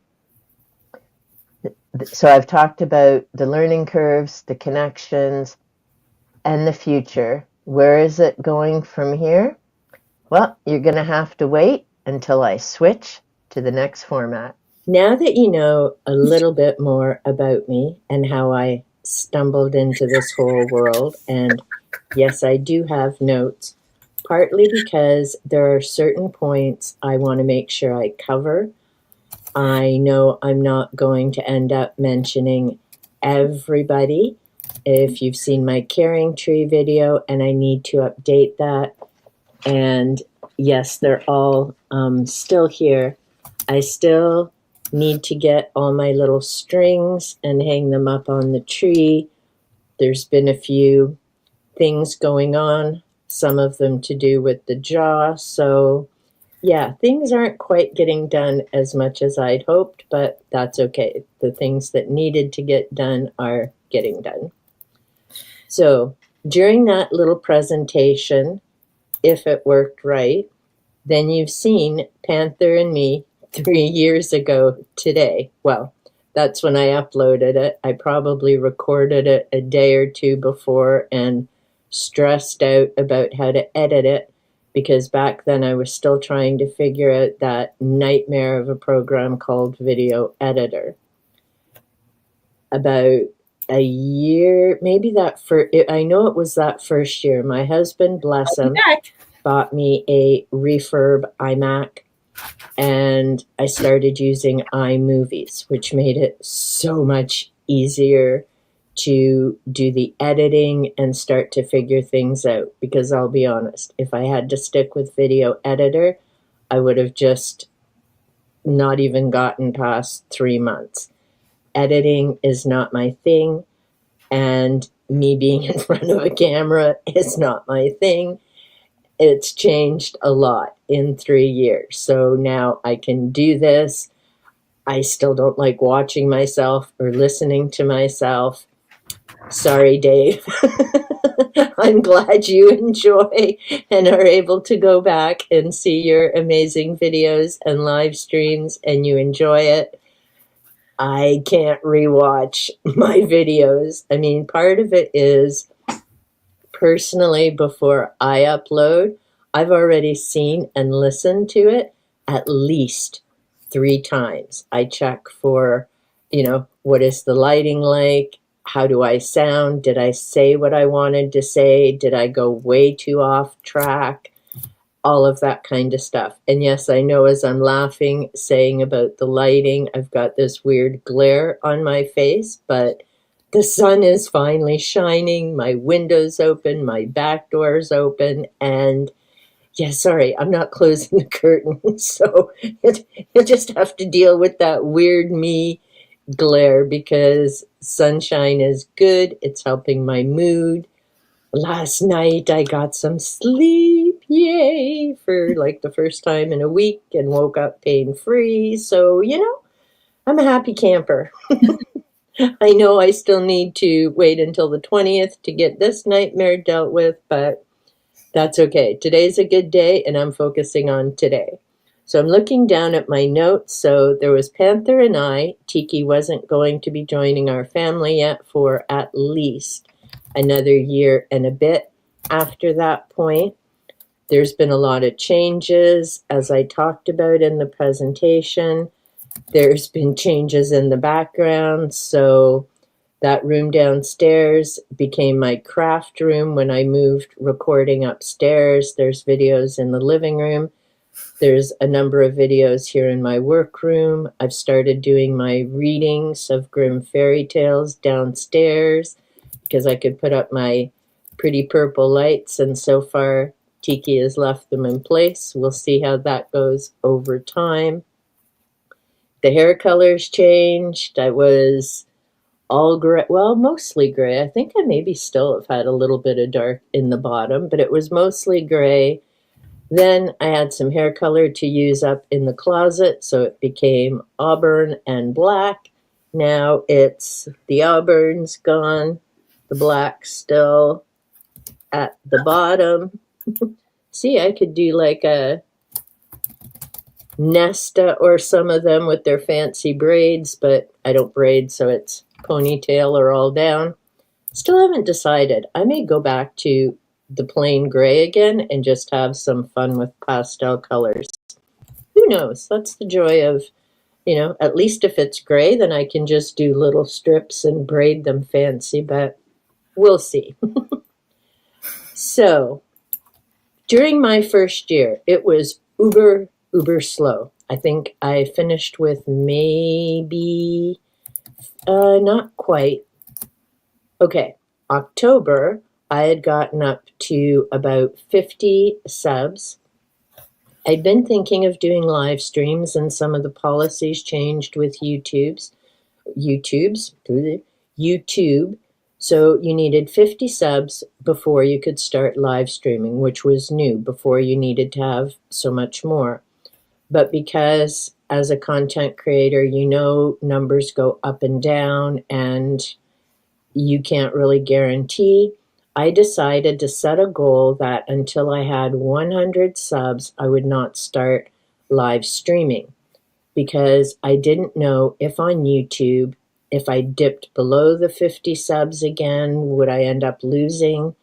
S2: So I've talked about the learning curves, the connections, and the future. Where is it going from here? Well, you're going to have to wait until I switch to the next format. Now that you know a little bit more about me and how I stumbled into this whole world, and yes, I do have notes, partly because there are certain points I want to make sure I cover. I know I'm not going to end up mentioning everybody. If you've seen my Caring Tree video, and I need to update that. And yes, they're all still here. I still need to get all my little strings and hang them up on the tree. There's been a few things going on, some of them to do with the jaw. So yeah, things aren't quite getting done as much as I'd hoped, but that's okay. The things that needed to get done are getting done. So during that little presentation, if it worked right, then you've seen Panther and me 3 years ago today. Well, that's when I uploaded it. I probably recorded it a day or two before and stressed out about how to edit it, because back then I was still trying to figure out that nightmare of a program called Video Editor. About a year, maybe I know it was that first year, my husband, bless him, bought me a refurb iMac, and I started using iMovies, which made it so much easier to do the editing and start to figure things out. Because I'll be honest, if I had to stick with Video Editor, I would have just not even gotten past 3 months. Editing is not my thing, and me being in front of a camera is not my thing. It's changed a lot in 3 years. So now I can do this. I still don't like watching myself or listening to myself. Sorry, Dave. I'm glad you enjoy and are able to go back and see your amazing videos and live streams, and you enjoy it. I can't rewatch my videos. I mean, part of it is, personally, before I upload, I've already seen and listened to it at least 3 times. I check for, what is the lighting like? How do I sound? Did I say what I wanted to say? Did I go way too off track? All of that kind of stuff. And yes, I know as I'm laughing, saying about the lighting, I've got this weird glare on my face, but the sun is finally shining, my window's open, my back door's open, and yeah, sorry, I'm not closing the curtain, so you'll just have to deal with that weird me glare, because sunshine is good, it's helping my mood. Last night I got some sleep, yay, for like the first time in a week, and woke up pain-free, so, I'm a happy camper. I know I still need to wait until the 20th to get this nightmare dealt with, but that's okay. Today's a good day, and I'm focusing on today. So I'm looking down at my notes. So there was Panther and I. Tiki wasn't going to be joining our family yet for at least another year and a bit. After that point, there's been a lot of changes, as I talked about in the presentation. There's been changes in the background, so that room downstairs became my craft room when I moved recording upstairs. There's videos in the living room. There's a number of videos here in my workroom. I've started doing my readings of Grimm fairy tales downstairs because I could put up my pretty purple lights, and so far Tiki has left them in place. We'll see how that goes over time. The hair colors changed. I was all gray, well, mostly gray. I think I maybe still have had a little bit of dark in the bottom, but it was mostly gray. Then I had some hair color to use up in the closet, so it became auburn and black. Now it's the auburn's gone, the black's still at the bottom. See, I could do like a Nesta or some of them with their fancy braids, but I don't braid, so it's ponytail or all down. Still haven't decided. I may go back to the plain gray again and just have some fun with pastel colors. Who knows? That's the joy of, at least if it's gray, then I can just do little strips and braid them fancy, but we'll see. So, during my first year, it was uber slow. I think I finished with maybe, not quite. Okay, October, I had gotten up to about 50 subs. I'd been thinking of doing live streams, and some of the policies changed with YouTube. So you needed 50 subs before you could start live streaming, which was new. Before you needed to have so much more. But because as a content creator, you know, numbers go up and down and you can't really guarantee, I decided to set a goal that until I had 100 subs, I would not start live streaming, because I didn't know if on YouTube, if I dipped below the 50 subs again, would I end up losing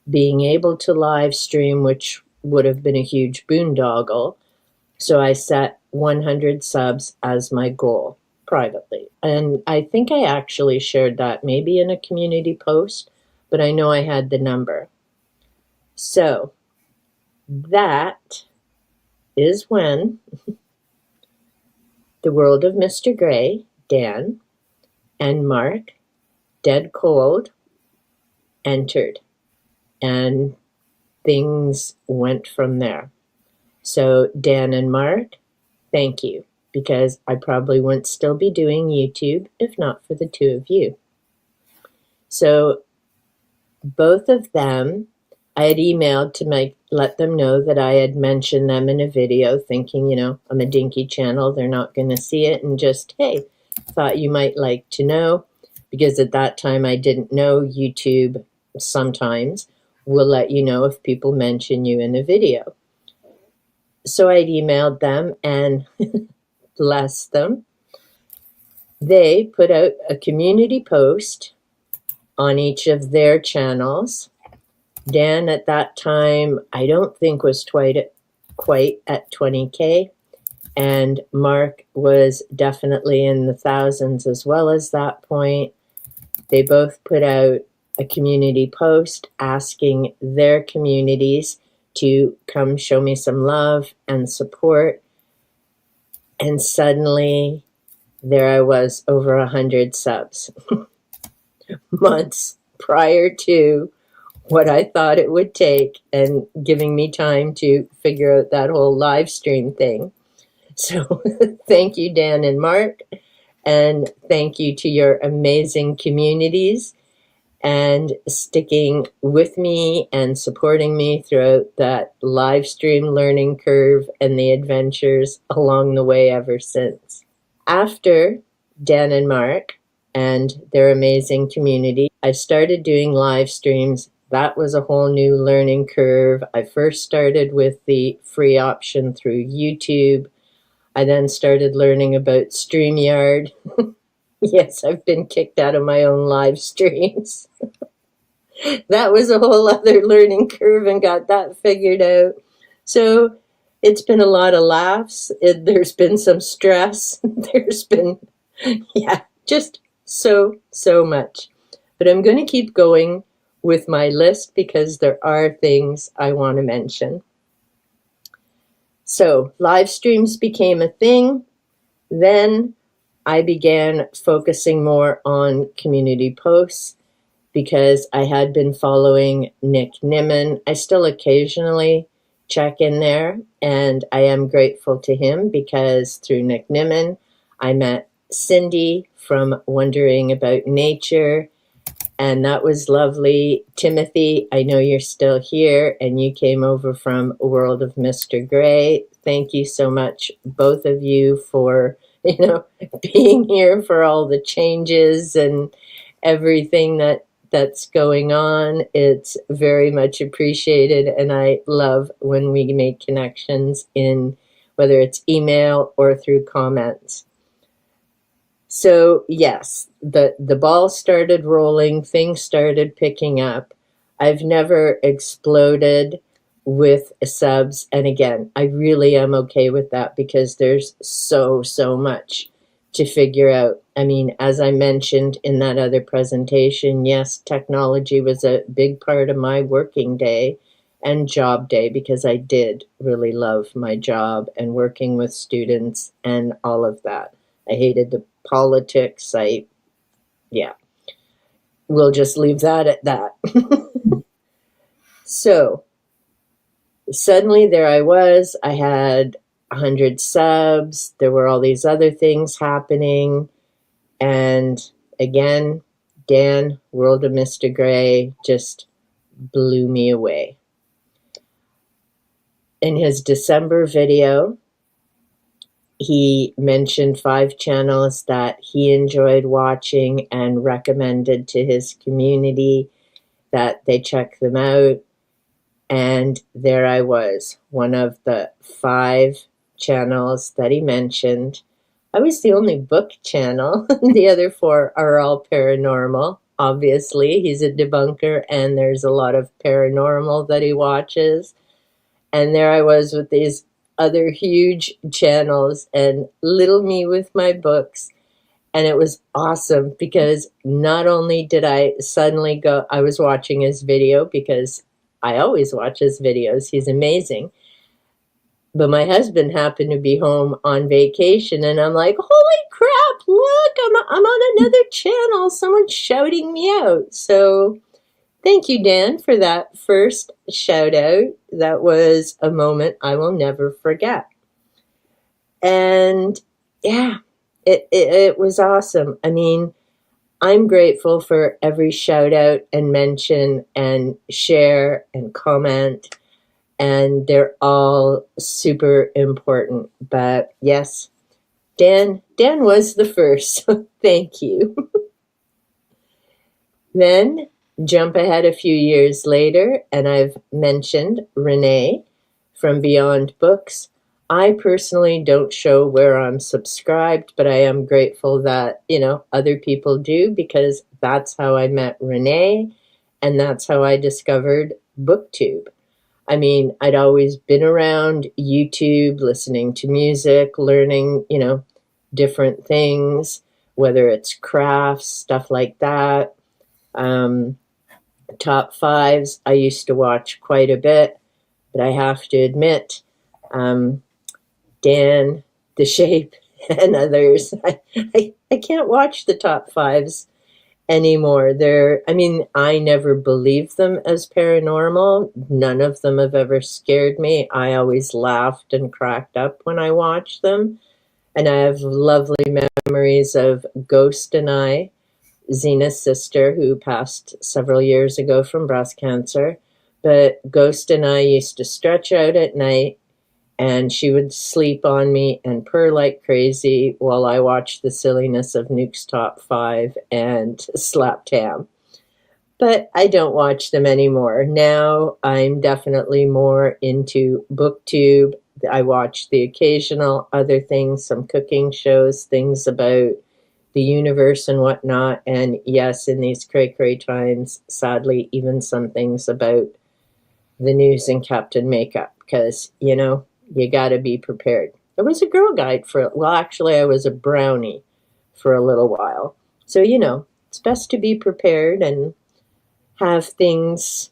S2: being able to live stream, which would have been a huge boondoggle. So I set 100 subs as my goal privately. And I think I actually shared that maybe in a community post, but I know I had the number. So that is when the world of Mr. Gray, Dan, and Mark, dead cold, entered. And things went from there. So Dan and Mark, thank you, because I probably wouldn't still be doing YouTube if not for the two of you. So both of them, I had emailed to let them know that I had mentioned them in a video, thinking, you know, I'm a dinky channel, they're not going to see it, and just, hey, thought you might like to know, because at that time I didn't know YouTube sometimes will let you know if people mention you in a video. So I'd emailed them, and bless them, they put out a community post on each of their channels. Dan at that time, I don't think was quite at 20K, and Mark was definitely in the thousands as well as that point. They both put out a community post asking their communities to come show me some love and support. And suddenly there I was, over 100 subs. Months prior to what I thought it would take, and giving me time to figure out that whole live stream thing. So thank you, Dan and Mark, and thank you to your amazing communities and sticking with me and supporting me throughout that live stream learning curve and the adventures along the way ever since. After Dan and Mark and their amazing community, I started doing live streams. That was a whole new learning curve. I first started with the free option through YouTube. I then started learning about StreamYard. Yes, I've been kicked out of my own live streams. That was a whole other learning curve, and got that figured out. So it's been a lot of laughs. There's been some stress. There's been, just so much. But I'm going to keep going with my list because there are things I want to mention. So live streams became a thing. Then I began focusing more on community posts because I had been following Nick Nimmin. I still occasionally check in there, and I am grateful to him because through Nick Nimmin, I met Cindy from Wondering About Nature, and that was lovely. Timothy, I know you're still here, and you came over from World of Mr. Gray. Thank you so much, both of you, for being here for all the changes and everything that's going on. It's very much appreciated, and I love when we make connections in whether it's email or through comments. So yes, the ball started rolling, things started picking up. I've never exploded with subs, and again, I really am okay with that because there's so much to figure out. I mean, as I mentioned in that other presentation, yes, technology was a big part of my working day, and job day, because I did really love my job and working with students and all of that. I hated the politics. Yeah, we'll just leave that at that. So suddenly there I was. I had 100 subs. There were all these other things happening. And again, Dan, World of Mr. Gray, just blew me away. In his December video, he mentioned 5 channels that he enjoyed watching and recommended to his community that they check them out. And there I was, one of the 5 channels that he mentioned. I was the only book channel. The other 4 are all paranormal. Obviously, he's a debunker, and there's a lot of paranormal that he watches. And there I was with these other huge channels and little me with my books. And it was awesome because not only did I suddenly go, I was watching his video because I always watch his videos. He's amazing. But my husband happened to be home on vacation, and I'm like, holy crap, look, I'm on another channel. Someone's shouting me out. So thank you, Dan, for that first shout out. That was a moment I will never forget. And yeah, it was awesome. I mean, I'm grateful for every shout out and mention and share and comment, and they're all super important. But yes, Dan was the first, so thank you. Then jump ahead a few years later, and I've mentioned Reney from Beyond Books. I personally don't show where I'm subscribed, but I am grateful that, other people do, because that's how I met Reney, and that's how I discovered BookTube. I mean, I'd always been around YouTube, listening to music, learning, different things, whether it's crafts, stuff like that. Top fives, I used to watch quite a bit, but I have to admit, Dan, The Shape, and others, I can't watch the top fives anymore. I never believed them as paranormal. None of them have ever scared me. I always laughed and cracked up when I watched them. And I have lovely memories of Ghost and I, Zena's sister, who passed several years ago from breast cancer. But Ghost and I used to stretch out at night, and she would sleep on me and purr like crazy while I watched the silliness of Nuke's Top 5 and Slapped Ham. But I don't watch them anymore. Now I'm definitely more into BookTube. I watch the occasional other things, some cooking shows, things about the universe and whatnot. And yes, in these cray-cray times, sadly, even some things about the news and Captain Makeup, because, you got to be prepared. I was a Girl Guide I was a brownie for a little while. So, it's best to be prepared and have things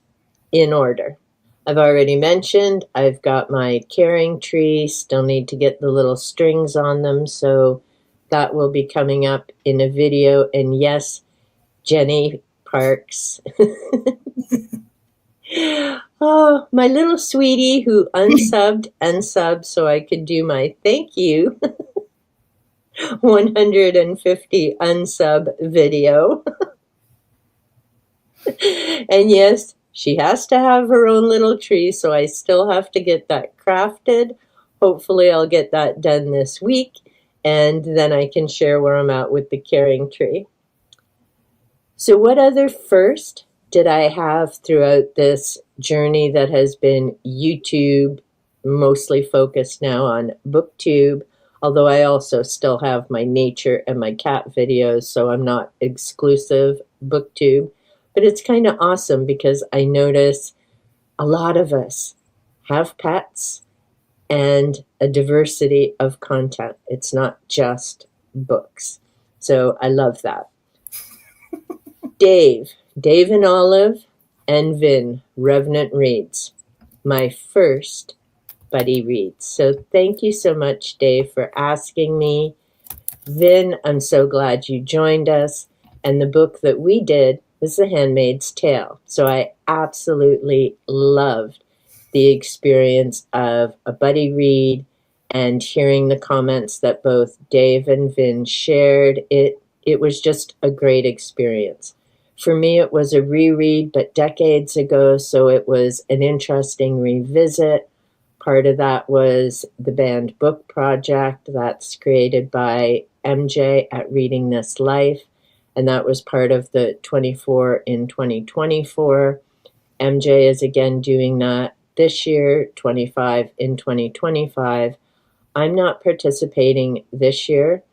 S2: in order. I've already mentioned I've got my carrying tree, still need to get the little strings on them, so that will be coming up in a video. And yes, Jenni Parks. Oh, my little sweetie who unsubbed so I could do my thank you 150 unsub video. And yes, she has to have her own little tree, so I still have to get that crafted. Hopefully I'll get that done this week, and then I can share where I'm at with the carrying tree. So what other first did I have throughout this journey that has been YouTube, mostly focused now on BookTube, although I also still have my nature and my cat videos, so I'm not exclusive BookTube. But it's kind of awesome because I notice a lot of us have pets and a diversity of content. It's not just books. So I love that. Dave and Olive, and Vin, Revenant Reads. my first buddy reads. So thank you so much, Dave, for asking me. Vin, I'm so glad you joined us. And the book that we did was The Handmaid's Tale. So I absolutely loved the experience of a buddy read and hearing the comments that both Dave and Vin shared. It was just a great experience. For me, it was a reread, but decades ago, so it was an interesting revisit. Part of that was the banned book project that's created by MJ at Reading This Life, and that was part of the 24 in 2024. MJ is again doing that this year, 25 in 2025. I'm not participating this year,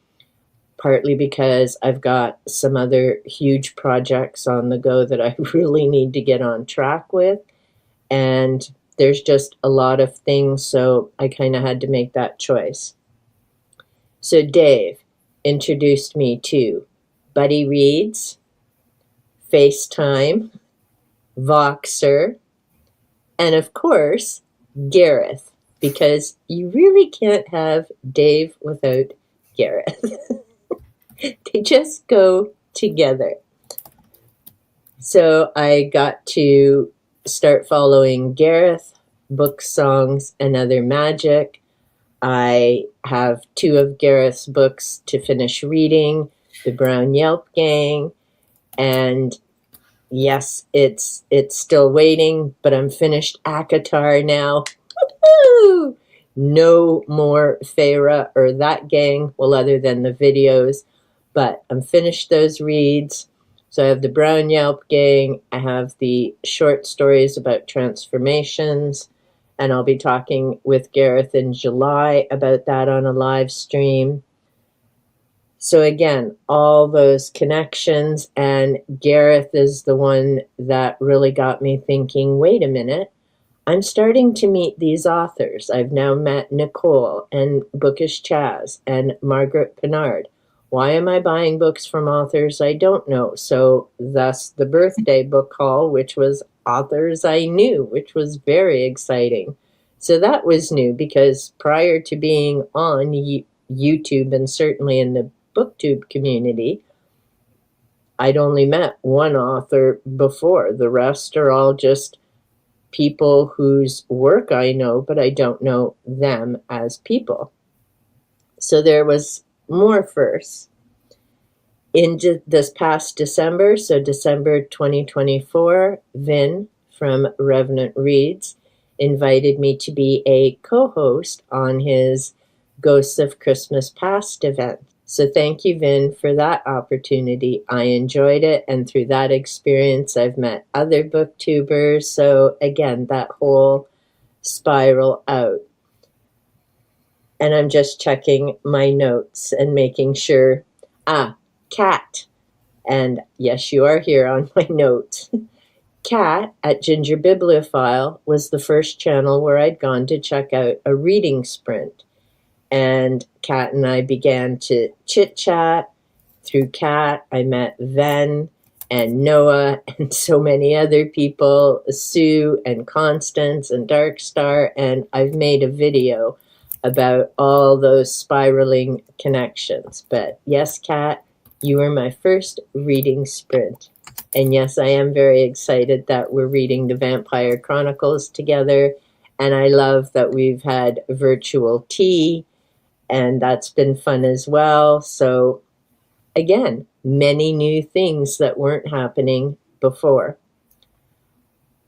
S2: partly because I've got some other huge projects on the go that I really need to get on track with. And there's just a lot of things, so I kind of had to make that choice. So Dave introduced me to Buddy Reads, FaceTime, Voxer, and of course, Gareth, because you really can't have Dave without Gareth. They just go together. So I got to start following Gareth, Book Songs and Other Magic. I have 2 of Gareth's books to finish reading, The Brown Yelp Gang, and yes, it's still waiting, but I'm finished ACOTAR now. Woo-hoo! No more Feyre or that gang, well, other than the videos, but I'm finished those reads. So I have the Brown Yelp Gang, I have the short stories about transformations, and I'll be talking with Gareth in July about that on a live stream. So again, all those connections, and Gareth is the one that really got me thinking, wait a minute, I'm starting to meet these authors. I've now met Nicole and Bookish Chaz and Margaret Pinard. Why am I buying books from authors I don't know? So thus the birthday book haul, which was authors I knew, which was very exciting. So that was new because prior to being on YouTube and certainly in the BookTube community, I'd only met one author before. The rest are all just people whose work I know, but I don't know them as people. So there was more firsts. In this past December, so December 2024, Vin from Revenant Reads invited me to be a co-host on his Ghosts of Christmas Past event. So thank you, Vin, for that opportunity. I enjoyed it, and through that experience, I've met other booktubers. So again, that whole spiral out. And I'm just checking my notes and making sure. Kat, and yes, you are here on my notes. Kat at Ginger Bibliophile was the first channel where I'd gone to check out a reading sprint. And Kat and I began to chit-chat. Through Kat, I met Ven and Noah and so many other people, Sue and Constance and Darkstar, and I've made a video about all those spiraling connections. But yes, Kat, you were my first reading sprint. And yes, I am very excited that we're reading the Vampire Chronicles together. And I love that we've had virtual tea, and that's been fun as well. So again, many new things that weren't happening before.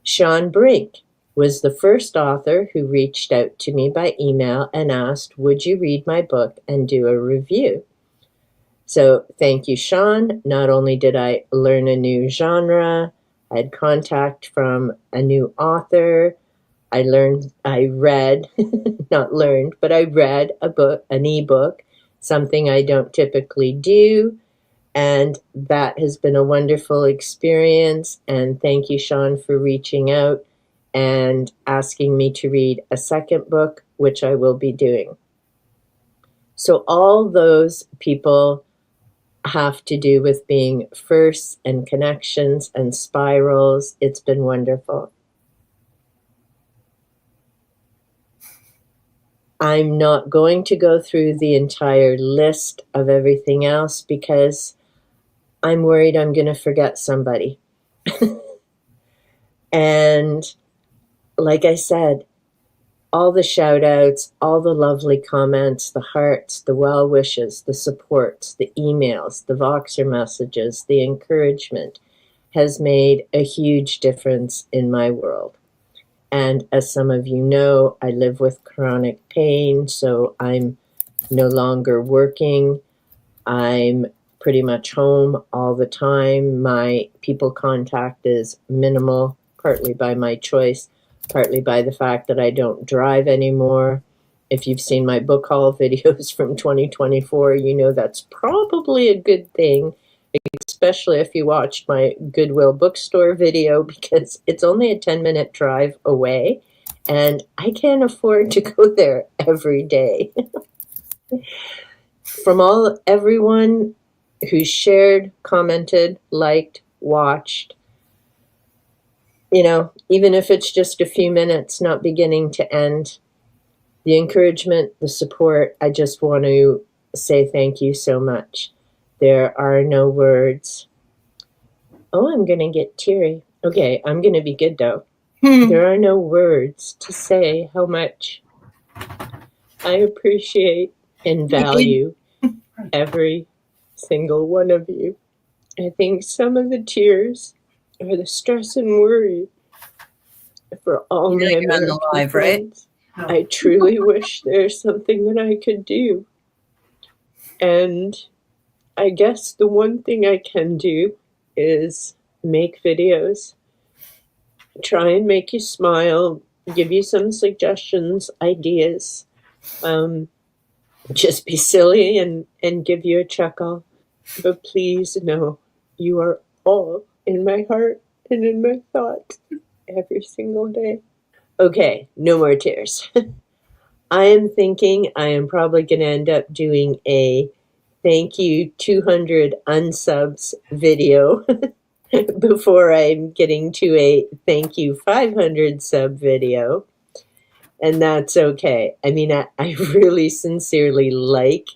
S2: Sean Brink was the first author who reached out to me by email and asked, would you read my book and do a review? So thank you, Sean. Not only did I learn a new genre, I had contact from a new author. I read a book, an ebook, something I don't typically do. And that has been a wonderful experience. And thank you, Sean, for reaching out and asking me to read a second book, which I will be doing. So all those people have to do with being firsts and connections and spirals. It's been wonderful. I'm not going to go through the entire list of everything else because I'm worried I'm going to forget somebody. And like I said, all the shout outs, all the lovely comments, the hearts, the well wishes, the supports, the emails, the Voxer messages, the encouragement has made a huge difference in my world. And as some of you know, I live with chronic pain, so I'm no longer working. I'm pretty much home all the time. My people contact is minimal, partly by my choice, partly by the fact that I don't drive anymore. If you've seen my book haul videos from 2024, you know that's probably a good thing, especially if you watched my Goodwill bookstore video, because it's only a 10-minute drive away, and I can't afford to go there every day. From everyone who shared, commented, liked, watched, even if it's just a few minutes, not beginning to end, the encouragement, the support, I just want to say thank you so much. There are no words. Oh, I'm going to get teary. Okay, I'm going to be good though. There are no words to say how much I appreciate and value every single one of you. I think some of the tears are the stress and worry for all my American friends. Right? I truly wish there's something that I could do. And I guess the one thing I can do is make videos, try and make you smile, give you some suggestions, ideas, just be silly and give you a chuckle. But please know you are all in my heart and in my thoughts every single day. Okay, no more tears. I am thinking I am probably going to end up doing a thank you 200 unsubs video before I'm getting to a thank you 500 sub video. And that's okay. I mean, I really sincerely like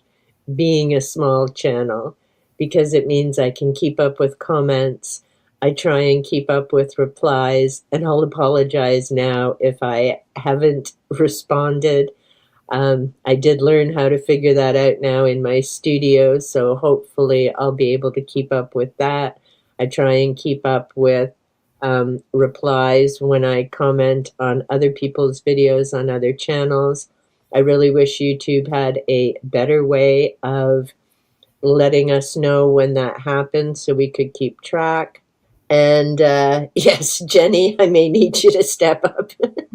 S2: being a small channel because it means I can keep up with comments. I try and keep up with replies, and I'll apologize now if I haven't responded. I did learn how to figure that out now in my studio, so hopefully I'll be able to keep up with that. I try and keep up with replies when I comment on other people's videos on other channels. I really wish YouTube had a better way of letting us know when that happens so we could keep track. And yes, Jenni, I may need you to step up.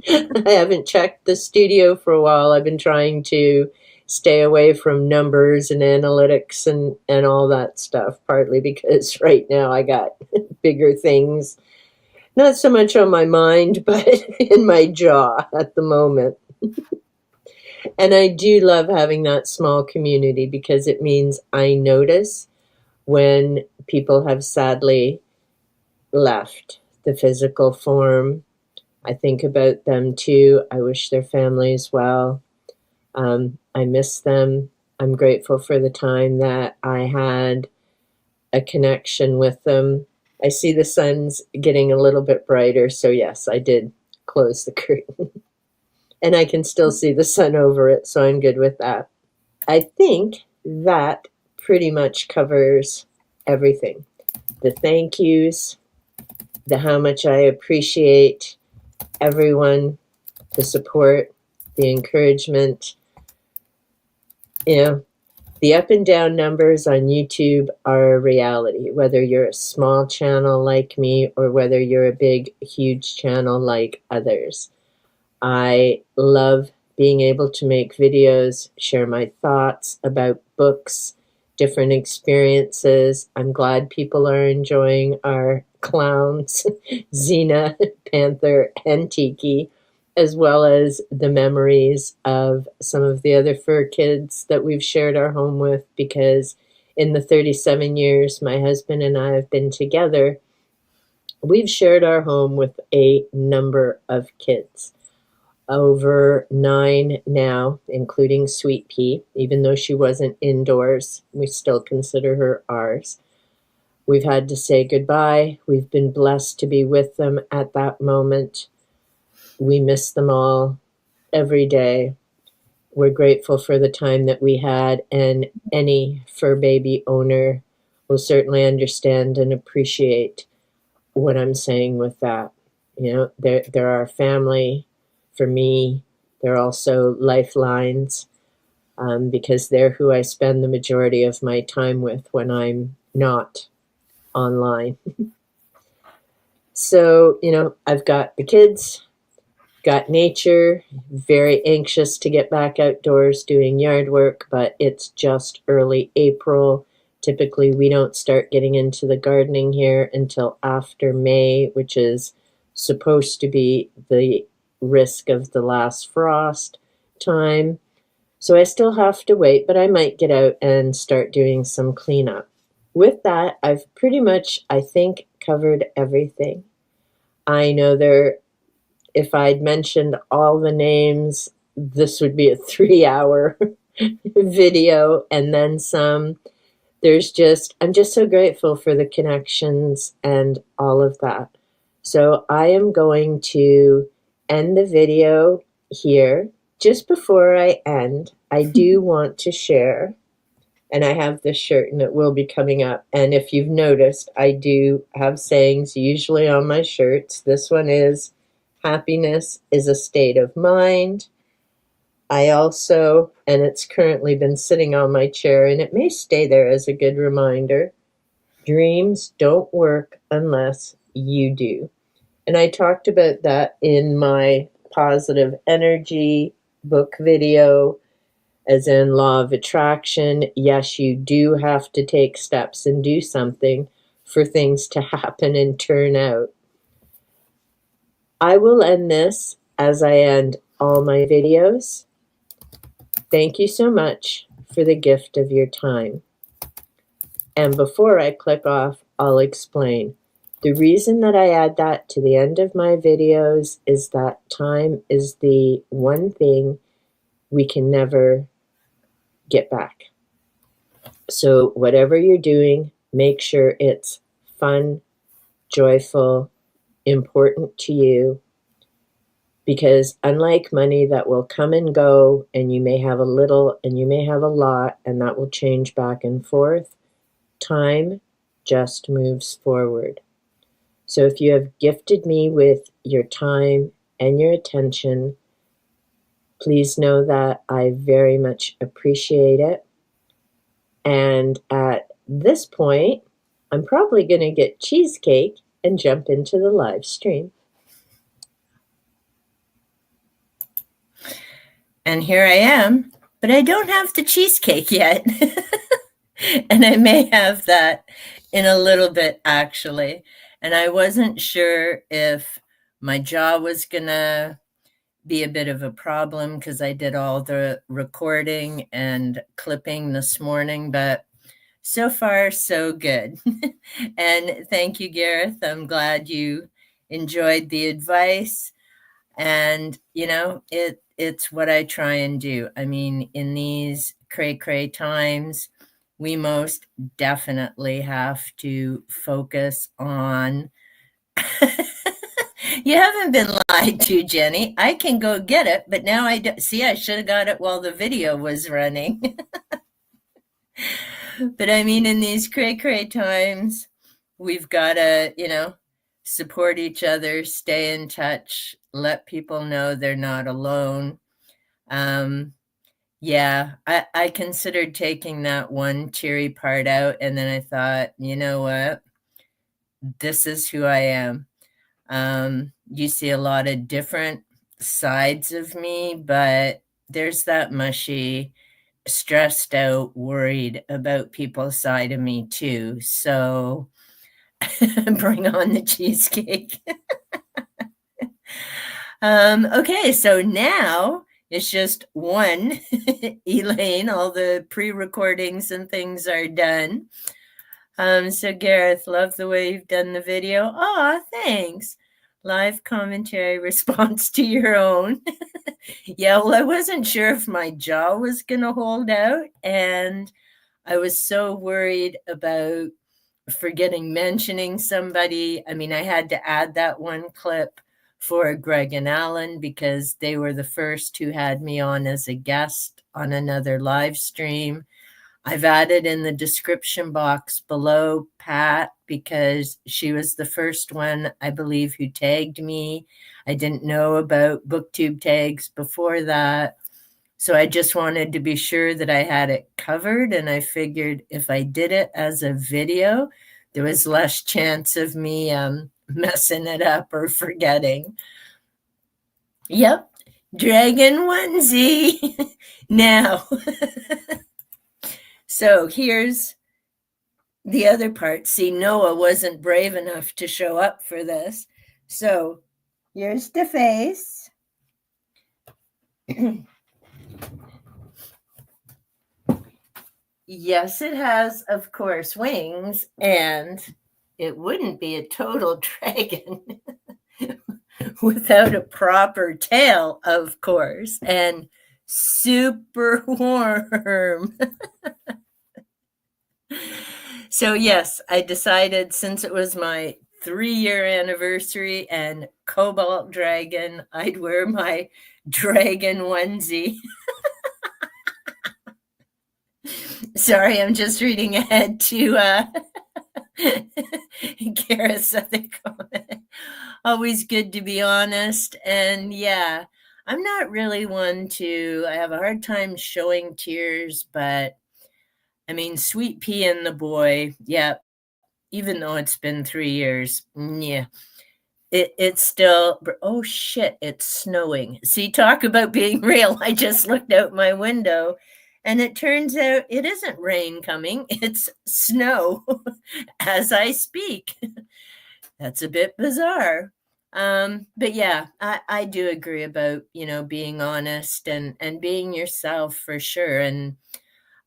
S2: I haven't checked the studio for a while. I've been trying to stay away from numbers and analytics and all that stuff, partly because right now I got bigger things, not so much on my mind, but in my jaw at the moment. And I do love having that small community because it means I notice when people have sadly left the physical form. I think about them too. I wish their families well. I miss them. I'm grateful for the time that I had a connection with them. I see the sun's getting a little bit brighter, so yes, I did close the curtain. And I can still see the sun over it, so I'm good with that. I think that pretty much covers everything. The thank yous, the how much I appreciate everyone, the support, the encouragement. The up and down numbers on YouTube are a reality, whether you're a small channel like me or whether you're a big, huge channel like others. I love being able to make videos, share my thoughts about books, different experiences. I'm glad people are enjoying our clowns, Xena, Panther, and Tiki, as well as the memories of some of the other fur kids that we've shared our home with, because in the 37 years my husband and I have been together, we've shared our home with a number of kids. over 9 now, including Sweet Pea. Even though she wasn't indoors, we still consider her ours. We've had to say goodbye. We've been blessed to be with them at that moment. We miss them all every day. We're grateful for the time that we had, and any fur baby owner will certainly understand and appreciate what I'm saying with that. You know, they're our family. For me, they're also lifelines, because they're who I spend the majority of my time with when I'm not online. So, you know, I've got the kids, got nature, very anxious to get back outdoors doing yard work, but it's just early April. Typically, we don't start getting into the gardening here until after May, which is supposed to be the risk of the last frost time. So I still have to wait, but I might get out and start doing some cleanup. With that, I've pretty much, I think, covered everything. I know if I'd mentioned all the names, this would be a 3-hour video and then some. I'm just so grateful for the connections and all of that. So I am going to end the video here. Just before I end, I do want to share, and I have this shirt and it will be coming up. And if you've noticed, I do have sayings usually on my shirts. This one is, happiness is a state of mind. I also, and it's currently been sitting on my chair and it may stay there as a good reminder, dreams don't work unless you do. And I talked about that in my positive energy book video, as in law of attraction. Yes, you do have to take steps and do something for things to happen and turn out. I will end this as I end all my videos. Thank you so much for the gift of your time. And before I click off, I'll explain. The reason that I add that to the end of my videos is that time is the one thing we can never get back. So whatever you're doing, make sure it's fun, joyful, important to you. Because unlike money that will come and go, and you may have a little and you may have a lot, and that will change back and forth, time just moves forward. So if you have gifted me with your time and your attention, please know that I very much appreciate it. And at this point, I'm probably going to get cheesecake and jump into the live stream.
S1: And here I am, but I don't have the cheesecake yet. And I may have that in a little bit, actually. And I wasn't sure if my jaw was going to be a bit of a problem because I did all the recording and clipping this morning, but so far, so good. And thank you, Gareth. I'm glad you enjoyed the advice. And, you know, it's what I try and do. I mean, in these cray-cray times, we most definitely have to focus on. You haven't been lied to, Jenny. I can go get it, but now I see I should have got it while the video was running. But I mean, in these cray-cray times, we've got to, you know, support each other, stay in touch, let people know they're not alone. Yeah, I considered taking that one teary part out, and then I thought, you know what? This is who I am. You see a lot of different sides of me, but there's that mushy, stressed out, worried about people side of me too. So bring on the cheesecake. Okay, so now it's just one. Elaine, all the pre-recordings and things are done. So Gareth, love the way you've done the video. Aw, thanks. live commentary response to your own. Yeah, well, I wasn't sure if my jaw was going to hold out, and I was so worried about forgetting mentioning somebody. I mean, I had to add that one clip for Greg and Alan because they were the first who had me on as a guest on another live stream. I've added in the description box below Pat because she was the first one, I believe, who tagged me. I didn't know about BookTube tags before that. So I just wanted to be sure that I had it covered. And I figured if I did it as a video, there was less chance of me messing it up or forgetting. Yep, dragon onesie. Now, so here's the other part. See, Noah wasn't brave enough to show up for this. So here's the face. Yes, it has, of course, wings, and it wouldn't be a total dragon without a proper tail, of course, and super warm. So, yes, I decided since it was my 3-year anniversary and Cobalt Dragon, I'd wear my dragon onesie. Sorry, I'm just reading ahead to Gareth's other comment. Always good to be honest. And yeah, I'm not really one to, I have a hard time showing tears, but I mean, Sweet Pea and the Boy, yeah, even though it's been 3 years, yeah, it's still, oh shit, it's snowing. See, talk about being real. I just looked out my window and it turns out it isn't rain coming, it's snow as I speak. That's a bit bizarre. But yeah, I do agree about, being honest and being yourself for sure. And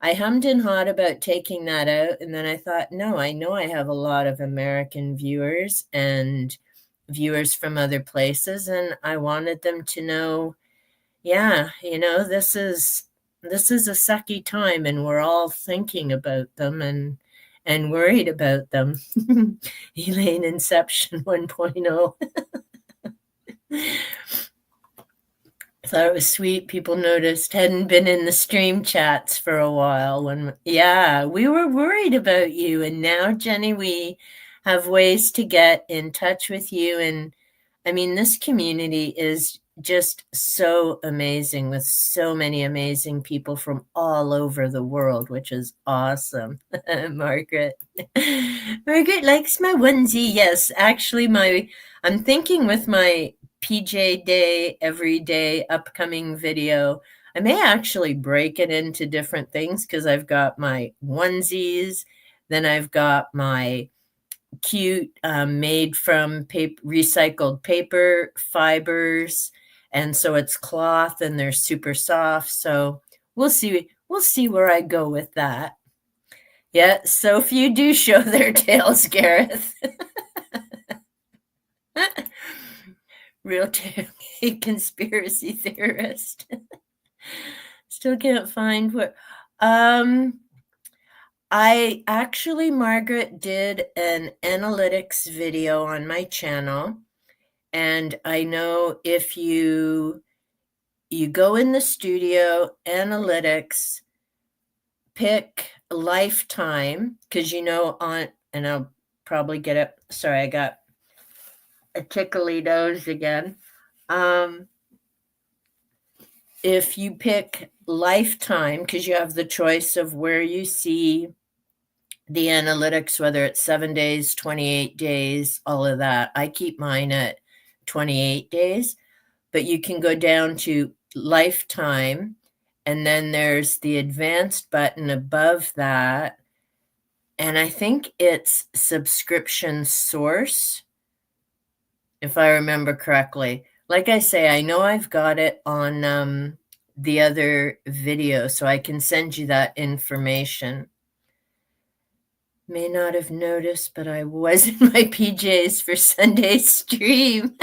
S1: I hummed and hawed about taking that out. And then I thought, no, I know I have a lot of American viewers and viewers from other places. And I wanted them to know, yeah, this is a sucky time and we're all thinking about them and worried about them. Elaine Inception 1.0. I thought it was sweet. People noticed hadn't been in the stream chats for a while we were worried about you. And now, Jenni, we have ways to get in touch with you. And I mean, this community is just so amazing with so many amazing people from all over the world, which is awesome. Margaret. Margaret likes my onesie. Yes, actually, I'm thinking with my PJ Day every day upcoming video, I may actually break it into different things because I've got my onesies, then I've got my cute made from recycled paper fibers, and so it's cloth and they're super soft. So we'll see where I go with that. Yeah, so few do show their tails, Gareth. Real conspiracy theorist. Still can't find what. I actually, Margaret, did an analytics video on my channel. And I know if you go in the studio, analytics, pick lifetime, because and I'll probably get it. Sorry, I got a tickly nose again. If you pick lifetime, because you have the choice of where you see the analytics, whether it's 7 days, 28 days, all of that. I keep mine at 28 days, but you can go down to lifetime, and then there's the advanced button above that. And I think it's subscription source, if I remember correctly. Like I say, I know I've got it on the other video, so I can send you that information. may not have noticed, but I was in my PJs for Sunday's stream.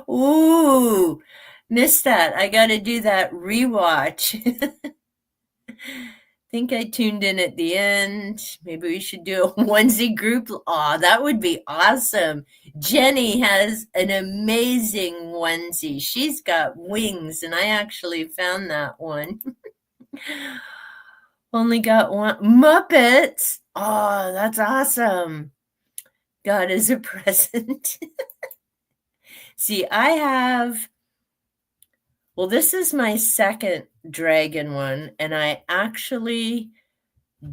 S1: Ooh, missed that. I got to do that rewatch. Think I tuned in at the end. Maybe we should do a onesie group. Aw, that would be awesome. Jenni has an amazing onesie. She's got wings, and I actually found that one. Only got one. Muppets. Oh, that's awesome. God is a present. See, well, this is my second dragon one, and I actually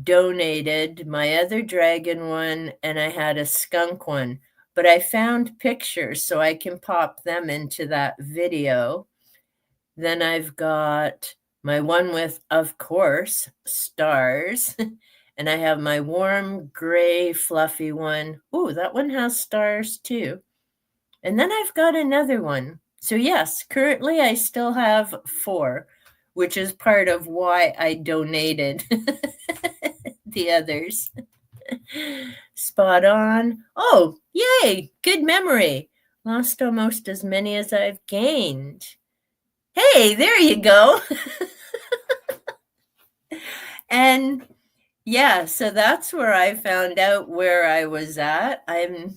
S1: donated my other dragon one, and I had a skunk one, but I found pictures so I can pop them into that video. Then I've got my one with, of course, stars, and I have my warm gray fluffy one. Ooh, that one has stars too. And then I've got another one. So yes, currently I still have 4, which is part of why I donated the others. Spot on. Oh, yay, good memory. Lost almost as many as I've gained. Hey, there you go. And yeah, so that's where I found out where I was at. I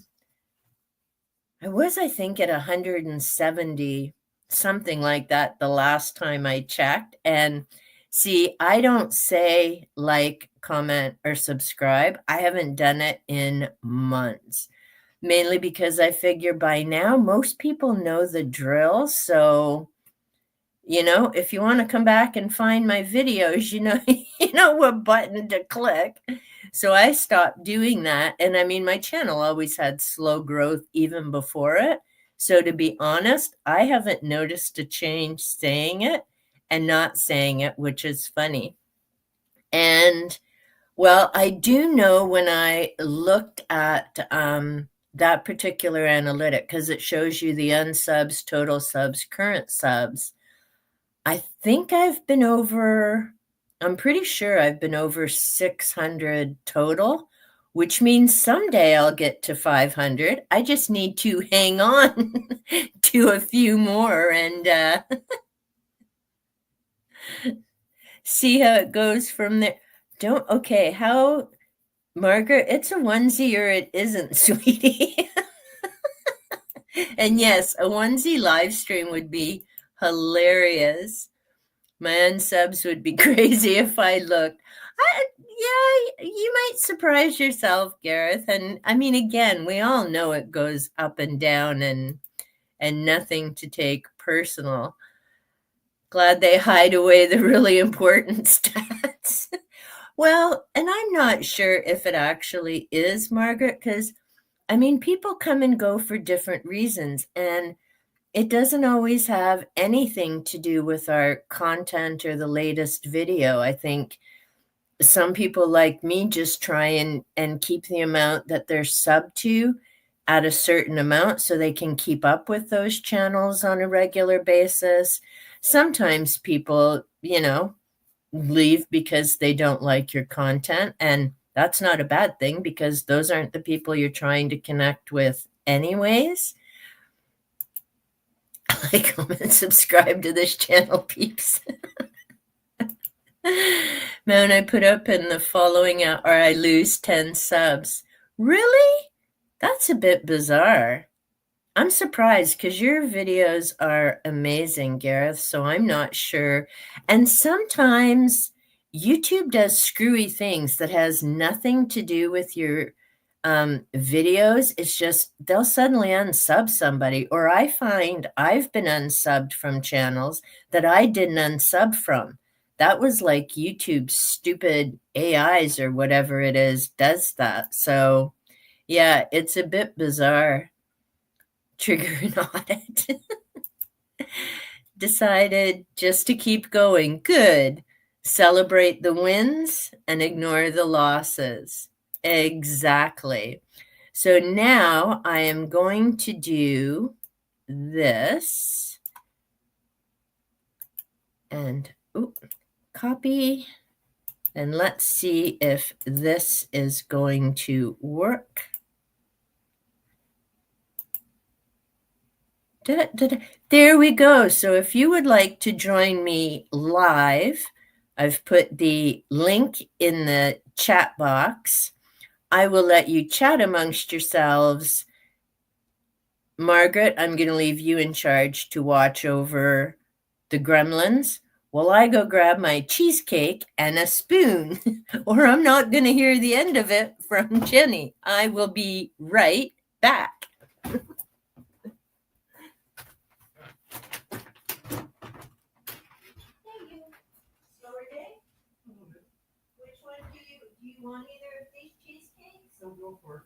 S1: was, I think, at 170, something like that, the last time I checked. And see, I don't say like, comment, or subscribe. I haven't done it in months, mainly because I figure by now most people know the drill. So, if you want to come back and find my videos, you know what button to click. So I stopped doing that. And I mean, my channel always had slow growth even before it. So to be honest, I haven't noticed a change saying it and not saying it, which is funny. And well, I do know when I looked at that particular analytic, because it shows you the unsubs, total subs, current subs. I think I'm pretty sure I've been over 600 total, which means someday I'll get to 500. I just need to hang on to a few more and see how it goes from there. How, Margaret, it's a onesie or it isn't, sweetie. And yes, a onesie live stream would be hilarious. My unsubs would be crazy if I looked. Yeah, you might surprise yourself, Gareth. And I mean, again, we all know it goes up and down and nothing to take personal. Glad they hide away the really important stats. Well, and I'm not sure if it actually is, Margaret, because I mean, people come and go for different reasons, and it doesn't always have anything to do with our content or the latest video. I think some people like me just try and keep the amount that they're sub to at a certain amount so they can keep up with those channels on a regular basis. Sometimes people, leave because they don't like your content, and that's not a bad thing because those aren't the people you're trying to connect with anyways. Like, comment, subscribe to this channel, peeps. Man, I put up in the following out, or I lose 10 subs. Really? That's a bit bizarre. I'm surprised because your videos are amazing, Gareth, so I'm not sure. And sometimes YouTube does screwy things that has nothing to do with your videos. It's just they'll suddenly unsub somebody, or I find I've been unsubbed from channels that I didn't unsub from. That was like YouTube's stupid AIs or whatever it is does that. So yeah, it's a bit bizarre. Trigger an audit. Decided just to keep going. Good. Celebrate the wins and ignore the losses. Exactly. So now I am going to do this and copy And let's see if this is going to work. There we go. So if you would like to join me live, I've put the link in the chat box. I will let you chat amongst yourselves. Margaret, I'm going to leave you in charge to watch over the gremlins while I go grab my cheesecake and a spoon, or I'm not going to hear the end of it from Jenni. I will be right back. Which one do you want either of these cheesecakes?
S3: So go for it.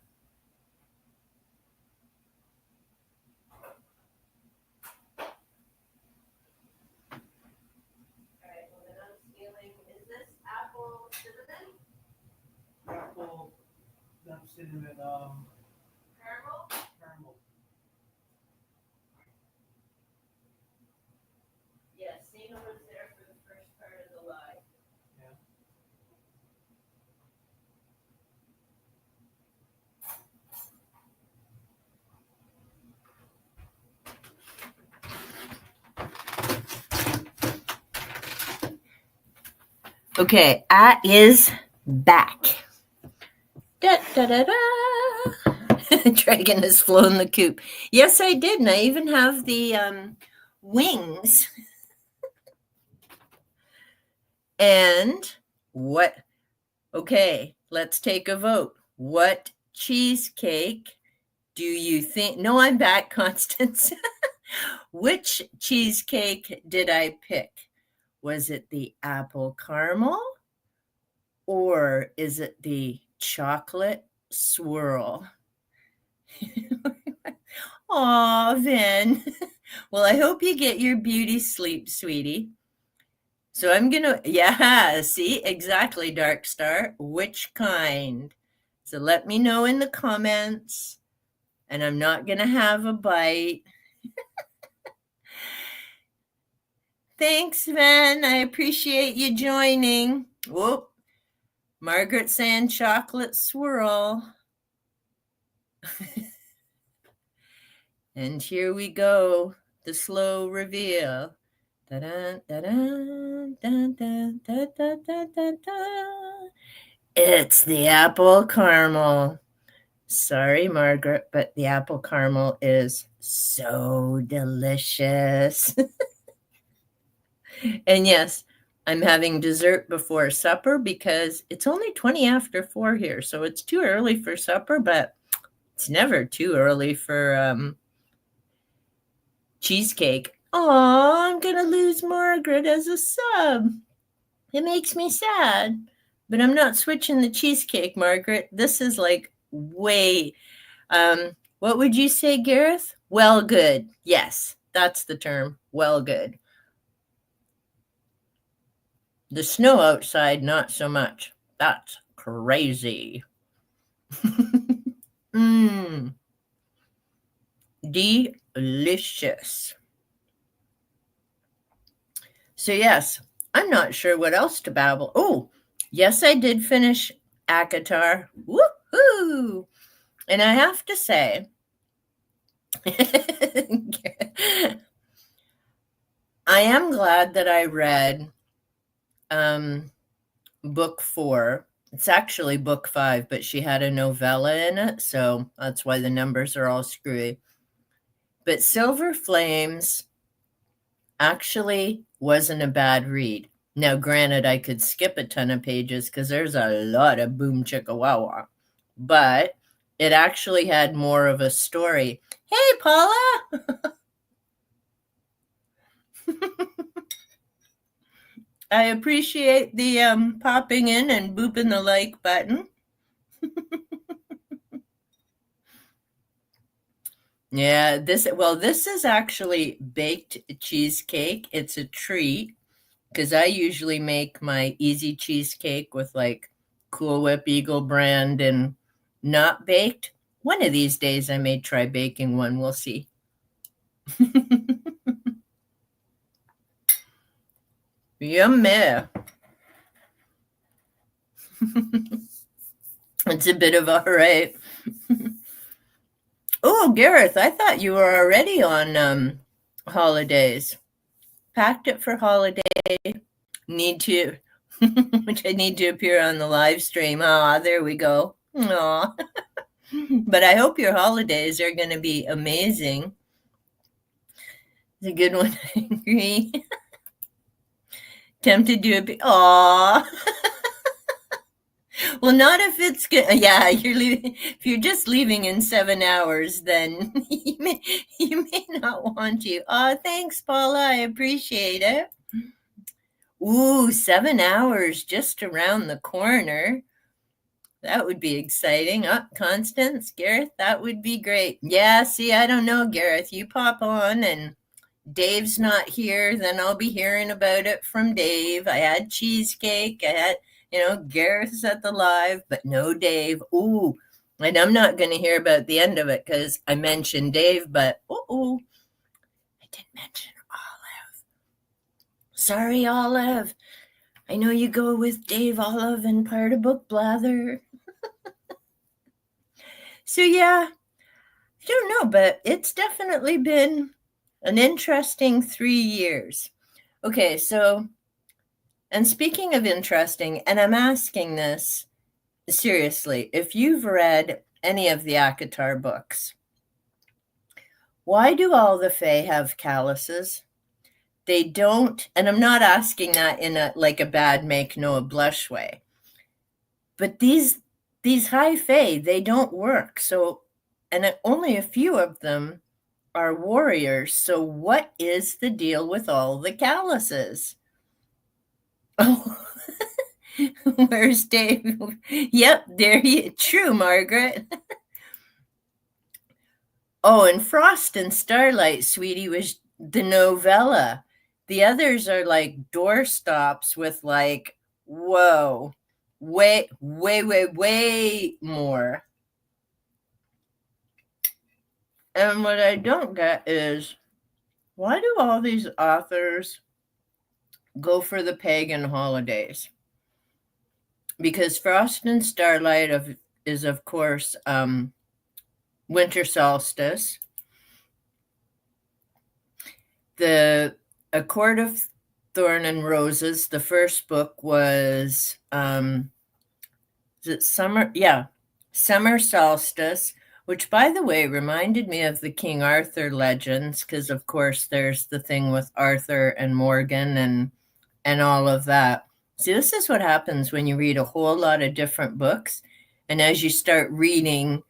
S1: All right, well then I'm stealing, is this apple cinnamon?
S3: Apple, that cinnamon,
S1: Caramel?
S3: caramel.
S1: Yes, Sina was there for the first part of the live.
S3: Yeah.
S1: Okay, I is back. Da, da, da, da. Dragon has flown the coop. Yes, I did, and I even have the wings. And what? Okay, let's take a vote. What cheesecake do you think? No, I'm back, Constance. Which cheesecake did I pick? Was it the apple caramel or is it the chocolate swirl? Aw, Vin. Well, I hope you get your beauty sleep, sweetie. So I'm going to, yeah, see, exactly, Darkstar. Which kind? So let me know in the comments. And I'm not going to have a bite. Thanks, Van. I appreciate you joining. Whoop. Margaret saying chocolate swirl. And here we go. The slow reveal. Da-dun, da-dun, dun, dun, dun, dun, dun, dun, dun. It's the apple caramel. Sorry, Margaret, but the apple caramel is so delicious. And yes, I'm having dessert before supper because it's only 20 after 4 here. So it's too early for supper, but it's never too early for cheesecake. Oh, I'm going to lose Margaret as a sub. It makes me sad. But I'm not switching the cheesecake, Margaret. This is like way, what would you say, Gareth? Well, good. Yes, that's the term. Well, good. The snow outside, not so much. That's crazy. Mmm. Delicious. So, yes, I'm not sure what else to babble. Oh, yes, I did finish Akatar. Woohoo! And I have to say, I am glad that I read book 4. It's actually book 5, but she had a novella in it, so that's why the numbers are all screwy. But Silver Flames actually wasn't a bad read. Now, granted, I could skip a ton of pages because there's a lot of boom chicka wow, but it actually had more of a story. Hey, Paula! I appreciate the popping in and booping the like button. Yeah, this is actually baked cheesecake. It's a treat because I usually make my easy cheesecake with like Cool Whip Eagle brand and not baked. One of these days I may try baking one. We'll see. Yummy. It's a bit of all right. Oh, Gareth, I thought you were already on holidays. Packed it for holiday. Need to, which I need to appear on the live stream. Ah, there we go. Aw. But I hope your holidays are going to be amazing. It's a good one. I agree. Tempted to be. Aw. Well, not if it's good. Yeah, you're leaving. If you're just leaving in 7 hours, then you may not want to. Oh, thanks, Paula. I appreciate it. Ooh, 7 hours just around the corner. That would be exciting. Oh, Constance, Gareth, that would be great. Yeah, see, I don't know, Gareth. You pop on and Dave's not here, then I'll be hearing about it from Dave. I had cheesecake. I had, Gareth's at the live, but no Dave. Ooh, and I'm not going to hear about the end of it because I mentioned Dave, but I didn't mention Olive. Sorry, Olive. I know you go with Dave, Olive, and part of Book Blather. So, yeah, I don't know, but it's definitely been an interesting 3 years. Okay, so, and speaking of interesting, and I'm asking this seriously, if you've read any of the ACOTAR books, why do all the Fae have calluses? They don't, and I'm not asking that in a bad make Noah blush way, but these high Fae, they don't work. So, and only a few of them are warriors. So what is the deal with all the calluses? Oh, where's Dave? Yep, there he is. True, Margaret. Oh, and Frost and Starlight, sweetie, was the novella. The others are like doorstops with whoa, way more. And what I don't get is, why do all these authors go for the pagan holidays? Because Frost and Starlight is of course winter solstice. The A Court of Thorn and Roses, the first book was is it summer? Yeah, summer solstice, which, by the way, reminded me of the King Arthur legends, because of course there's the thing with Arthur and Morgan and all of that. See, this is what happens when you read a whole lot of different books, and as you start reading,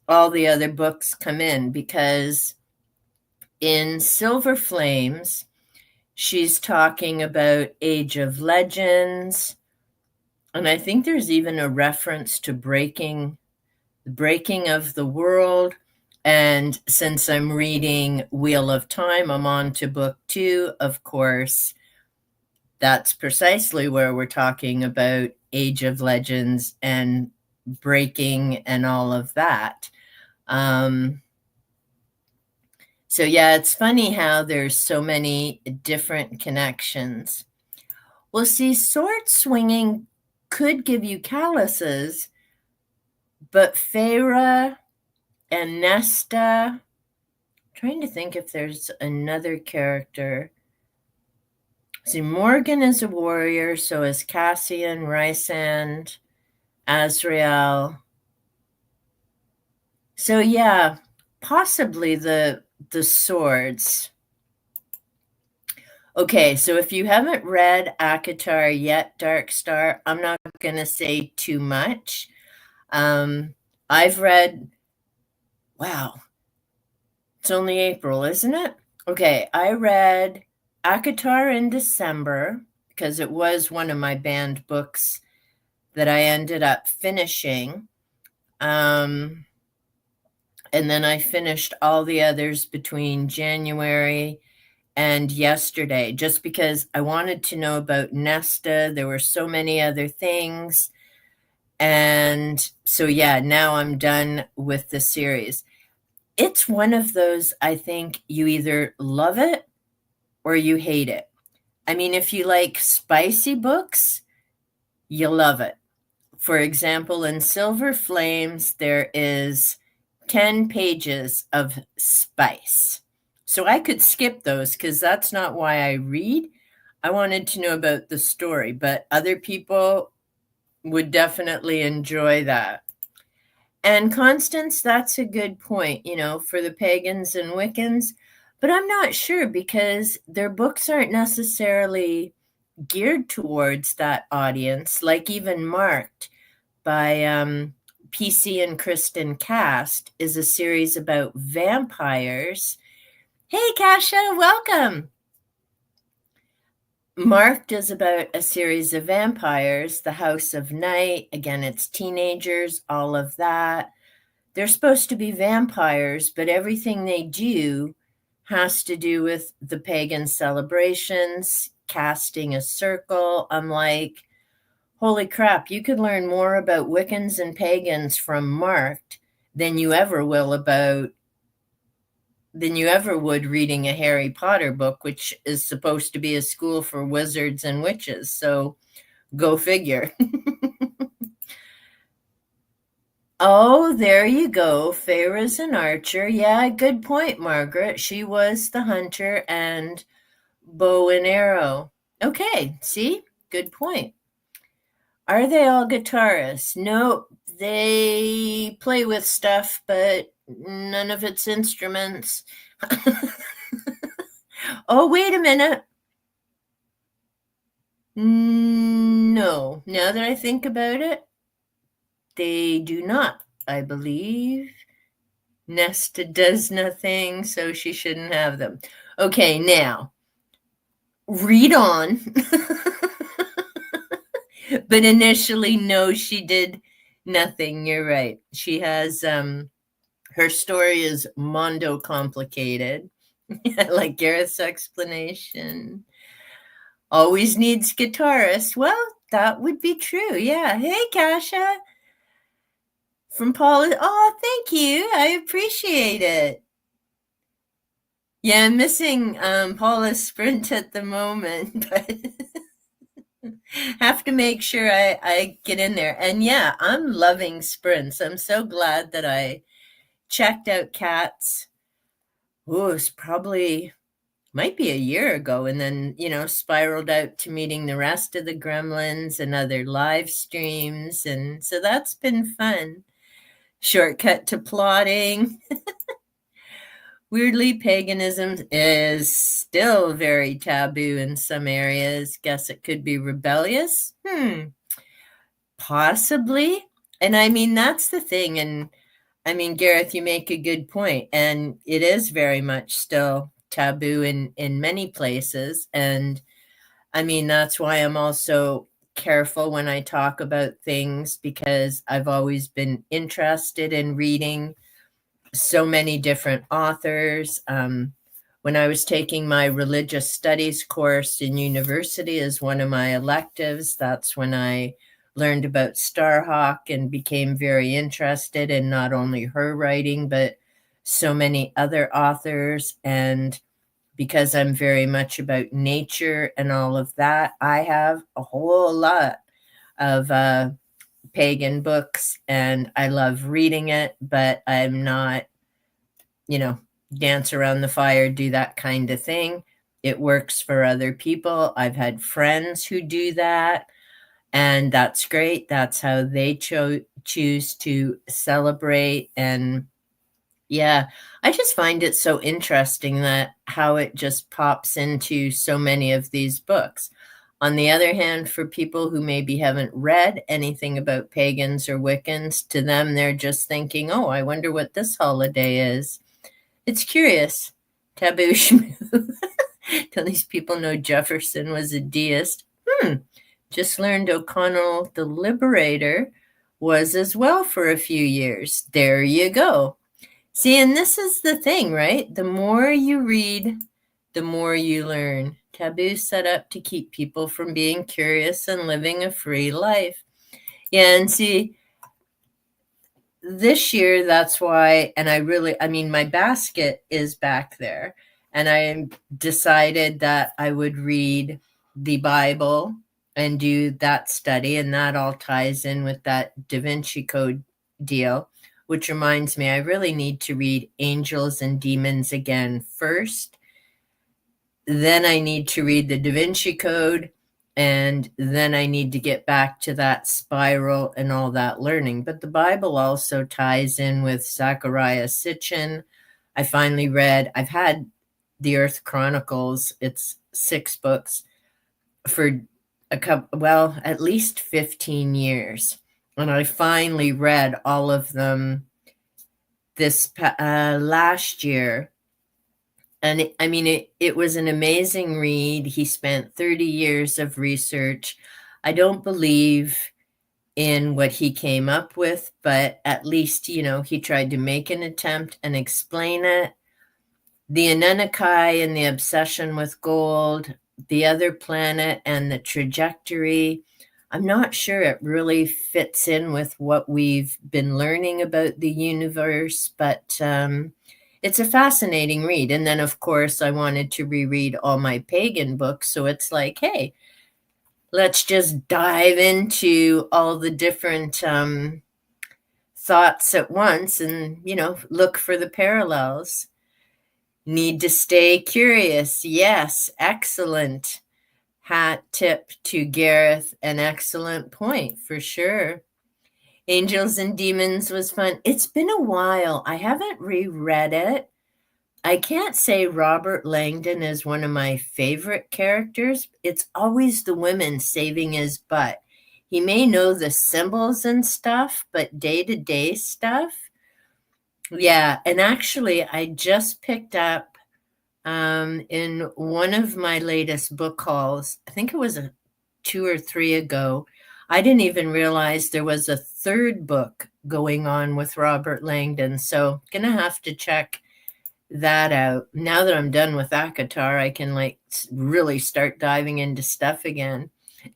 S1: all the other books come in, because in Silver Flames, she's talking about Age of Legends, and I think there's even a reference to breaking of the world. And since I'm reading Wheel of Time, I'm on to book 2, of course. That's precisely where we're talking about Age of Legends and breaking and all of that. So yeah, it's funny how there's so many different connections. Well, see, sword swinging could give you calluses, but Feyre and Nesta, trying to think if there's another character. See, Morgan is a warrior, so is Cassian, Rysand, Azrael. So yeah, possibly the swords. Okay, so if you haven't read ACOTAR yet, Darkstar, I'm not going to say too much. I've read, wow, it's only April, isn't it? Okay, I read ACOTAR in December because it was one of my banned books that I ended up finishing. And then I finished all the others between January and yesterday, just because I wanted to know about Nesta. There were so many other things. And so, yeah, now I'm done with the series. It's one of those, I think you either love it or you hate it. I mean, if you like spicy books, you love it. For example, in Silver Flames, there is 10 pages of spice. So I could skip those because that's not why I read. I wanted to know about the story, but other people would definitely enjoy that. And Constance, that's a good point, for the pagans and Wiccans, but I'm not sure because their books aren't necessarily geared towards that audience, like even Marked by PC and Kristen Cast is a series about vampires. Hey, Kasha, welcome. Marked is about a series of vampires, the House of Night. Again, it's teenagers, all of that. They're supposed to be vampires, but everything they do has to do with the pagan celebrations, casting a circle. I'm like, holy crap, you could learn more about Wiccans and pagans from Marked than you ever would reading a Harry Potter book, which is supposed to be a school for wizards and witches. So go figure. Oh, there you go. Feyre's an archer. Yeah, good point, Margaret. She was the hunter and bow and arrow. Okay, see? Good point. Are they all guitarists? No, they play with stuff, but none of it's instruments. Oh, wait a minute. No, now that I think about it, they do not, I believe. Nesta does nothing, so she shouldn't have them. Okay, now, read on. But initially, no, she did nothing. You're right. She has, her story is mondo complicated. Like Gareth's explanation. Always needs guitarist. Well, that would be true. Yeah. Hey, Kasha. From Paula. Oh, thank you. I appreciate it. Yeah, I'm missing Paula's sprint at the moment, but have to make sure I get in there. And yeah, I'm loving sprints. I'm so glad that I checked out Cats. Oh, it's probably might be a year ago, and then spiraled out to meeting the rest of the gremlins and other live streams, and so that's been fun. Shortcut to plotting. Weirdly, paganism is still very taboo in some areas. Guess it could be rebellious. Possibly. And I mean, that's the thing. And I mean, Gareth, you make a good point. And it is very much still taboo in many places. And I mean, that's why I'm also careful when I talk about things, because I've always been interested in reading so many different authors. When I was taking my religious studies course in university as one of my electives, that's when I learned about Starhawk and became very interested in not only her writing, but so many other authors. And because I'm very much about nature and all of that, I have a whole lot of pagan books, and I love reading it, but I'm not, dance around the fire, do that kind of thing. It works for other people. I've had friends who do that, and that's great. That's how they choose to celebrate. And yeah, I just find it so interesting that how it just pops into so many of these books. On the other hand, for people who maybe haven't read anything about pagans or Wiccans, to them, they're just thinking, oh, I wonder what this holiday is. It's curious. Taboo shmoo. Till these people know Jefferson was a deist. Just learned O'Connell the Liberator was as well for a few years. There you go. See, and this is the thing, right? The more you read, the more you learn. Taboo set up to keep people from being curious and living a free life. Yeah, and see, this year, that's why, and I mean, my basket is back there, and I decided that I would read the Bible and do that study, and that all ties in with that Da Vinci Code deal, which reminds me, I really need to read Angels and Demons again first. Then I need to read the Da Vinci Code, and then I need to get back to that spiral and all that learning. But the Bible also ties in with Zechariah Sitchin. I finally read, I've had the Earth Chronicles, it's 6 books, for a couple, well, at least 15 years. And I finally read all of them this last year. And it was an amazing read. He spent 30 years of research. I don't believe in what he came up with, but at least, he tried to make an attempt and explain it. The Anunnaki and the obsession with gold, the other planet and the trajectory, I'm not sure it really fits in with what we've been learning about the universe, but it's a fascinating read. And then, of course, I wanted to reread all my pagan books. So it's like, hey, let's just dive into all the different thoughts at once and, look for the parallels. Need to stay curious. Yes, excellent. Hat tip to Gareth. An excellent point for sure. Angels and Demons was fun. It's been a while. I haven't reread it. I can't say Robert Langdon is one of my favorite characters. It's always the women saving his butt. He may know the symbols and stuff, but day-to-day stuff. Yeah, and actually, I just picked up in one of my latest book hauls, I think it was 2 or 3 ago, I didn't even realize there was a 3rd book going on with Robert Langdon. So gonna have to check that out. Now that I'm done with Akatar, I can really start diving into stuff again.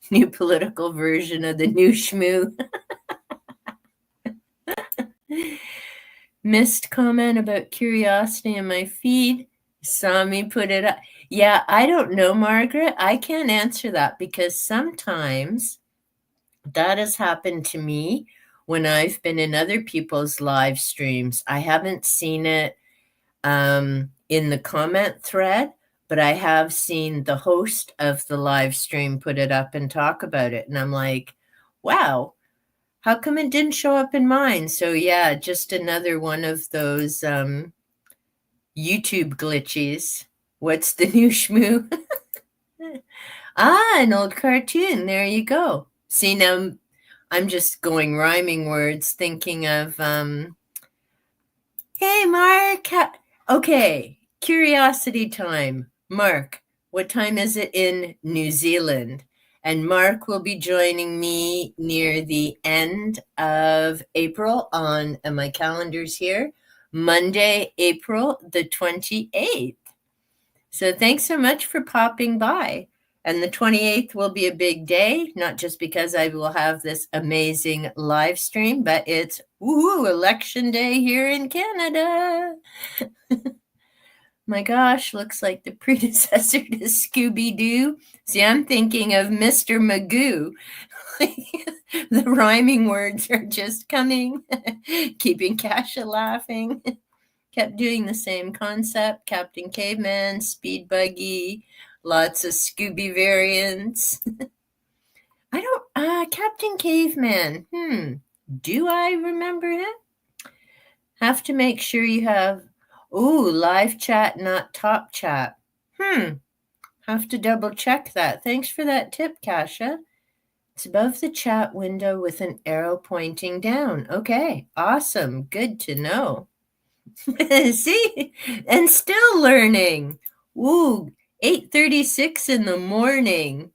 S1: New political version of the new Shmoo. Missed comment about curiosity in my feed. Saw me put it up. Yeah, I don't know, Margaret. I can't answer that because sometimes that has happened to me when I've been in other people's live streams. I haven't seen it in the comment thread, but I have seen the host of the live stream put it up and talk about it. And I'm like, wow, how come it didn't show up in mine? So yeah, just another one of those YouTube glitches. What's the new Shmoo? An old cartoon. There you go. See, now I'm just going rhyming words, thinking of, hey, Mark. Okay, curiosity time. Mark, what time is it in New Zealand? And Mark will be joining me near the end of April on my calendars here, Monday, April the 28th. So thanks so much for popping by. And the 28th will be a big day, not just because I will have this amazing live stream, but it's election day here in Canada. My gosh, looks like the predecessor to Scooby-Doo. See, I'm thinking of Mr. Magoo. The rhyming words are just coming, keeping Kasha laughing. Kept doing the same concept, Captain Caveman, Speed Buggy, lots of Scooby variants. I don't, Captain Caveman, do I remember him? Have to make sure you have, live chat, not top chat. Have to double check that. Thanks for that tip, Kasha. It's above the chat window with an arrow pointing down. Okay, awesome, good to know. See, and still learning. 8:36 in the morning.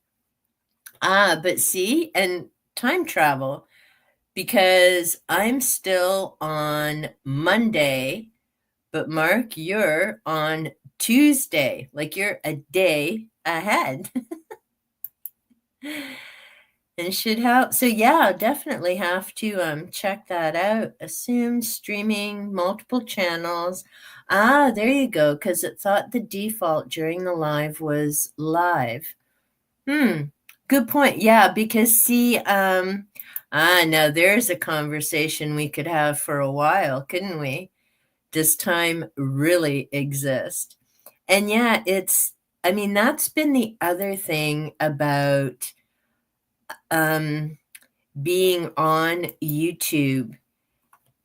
S1: But see, and time travel, because I'm still on Monday, but Mark, you're on Tuesday, like you're a day ahead. And should help. So yeah, definitely have to check that out. Assumed streaming, multiple channels. There you go, because it thought the default during the live was live. Good point. Yeah, because see, now there's a conversation we could have for a while, couldn't we? Does time really exist? And yeah, I mean, that's been the other thing about being on YouTube.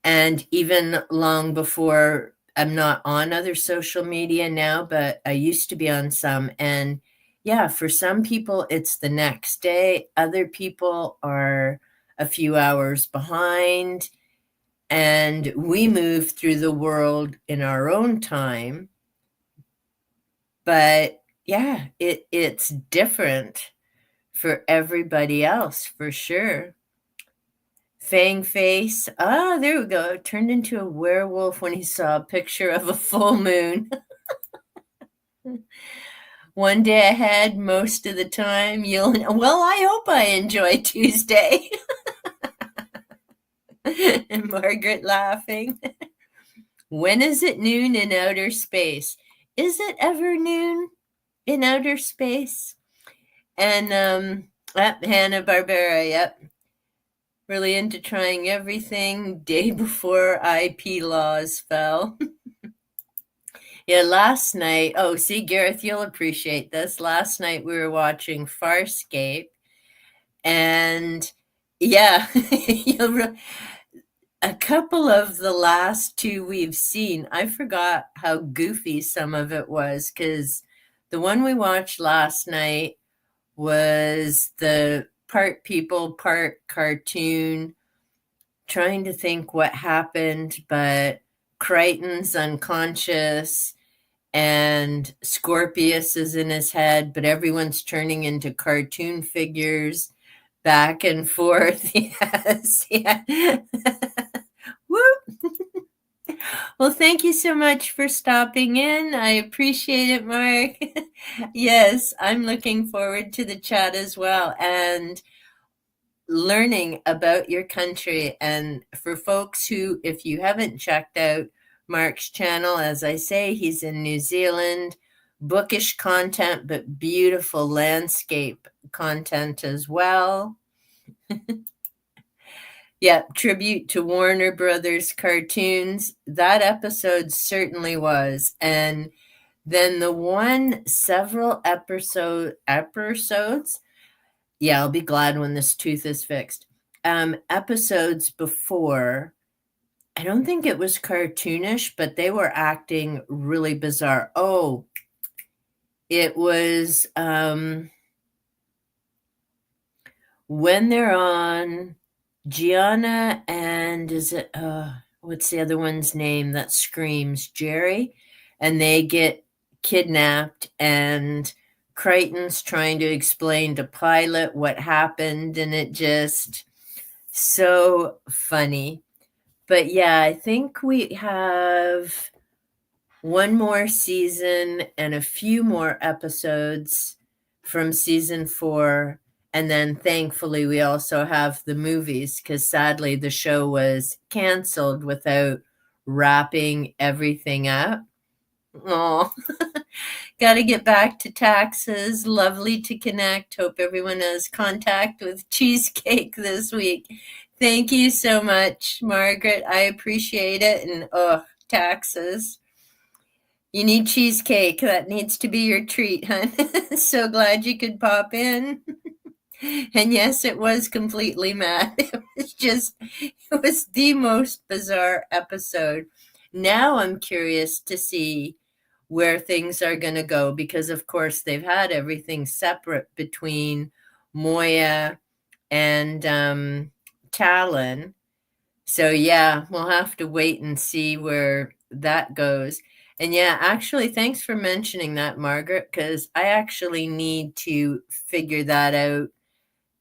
S1: And even long before, I'm not on other social media now, but I used to be on some. And yeah, for some people, it's the next day. Other people are a few hours behind. And we move through the world in our own time. But yeah, it's different for everybody else, for sure. Fang face. Ah, there we go. Turned into a werewolf when he saw a picture of a full moon. One day ahead, most of the time. Well, I hope I enjoy Tuesday. And Margaret laughing. When is it noon in outer space? Is it ever noon in outer space? And Hanna-Barbera, yep. Really into trying everything day before IP laws fell. Yeah, last night, oh, see, Gareth, you'll appreciate this. Last night we were watching Farscape, and yeah, a couple of the last two we've seen, I forgot how goofy some of it was, because the one we watched last night was the part people, part cartoon, trying to think what happened, but Crichton's unconscious and Scorpius is in his head, but everyone's turning into cartoon figures back and forth. Yes, yeah. Whoop. Well, thank you so much for stopping in. I appreciate it, Mark. Yes, I'm looking forward to the chat as well. And learning about your country. And for folks who, if you haven't checked out Mark's channel, as I say, he's in New Zealand, bookish content, but beautiful landscape content as well. Yeah, tribute to Warner Brothers cartoons. That episode certainly was. And then the one several episodes, yeah, I'll be glad when this tooth is fixed. Episodes before, I don't think it was cartoonish, but they were acting really bizarre. Oh, it was when they're on Gianna and is it what's the other one's name that screams? Jerry, and they get kidnapped and Crichton's trying to explain to Pilot what happened, and it just so funny. But yeah, I think we have one more season and a few more episodes from season 4. And then thankfully, we also have the movies because sadly, the show was canceled without wrapping everything up. Oh, got to get back to taxes. Lovely to connect. Hope everyone has contact with cheesecake this week. Thank you so much, Margaret. I appreciate it. And taxes. You need cheesecake. That needs to be your treat, hon. So glad you could pop in. And yes, it was completely mad. It was the most bizarre episode. Now I'm curious to see where things are going to go because, of course, they've had everything separate between Moya and Talon. So, yeah, we'll have to wait and see where that goes. And yeah, actually, thanks for mentioning that, Margaret, because I actually need to figure that out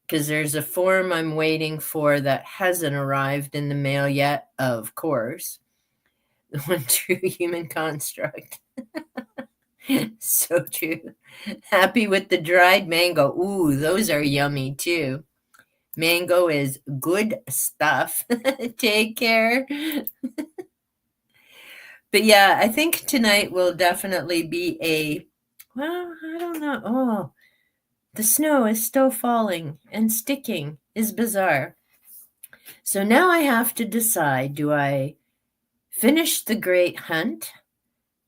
S1: because there's a form I'm waiting for that hasn't arrived in the mail yet, of course. The one true human construct. So true. Happy with the dried mango. Ooh, those are yummy too. Mango is good stuff. Take care. But yeah, I think tonight will definitely be well, I don't know. Oh, The snow is still falling and sticking is bizarre. So now I have to decide, do I finish the Great Hunt?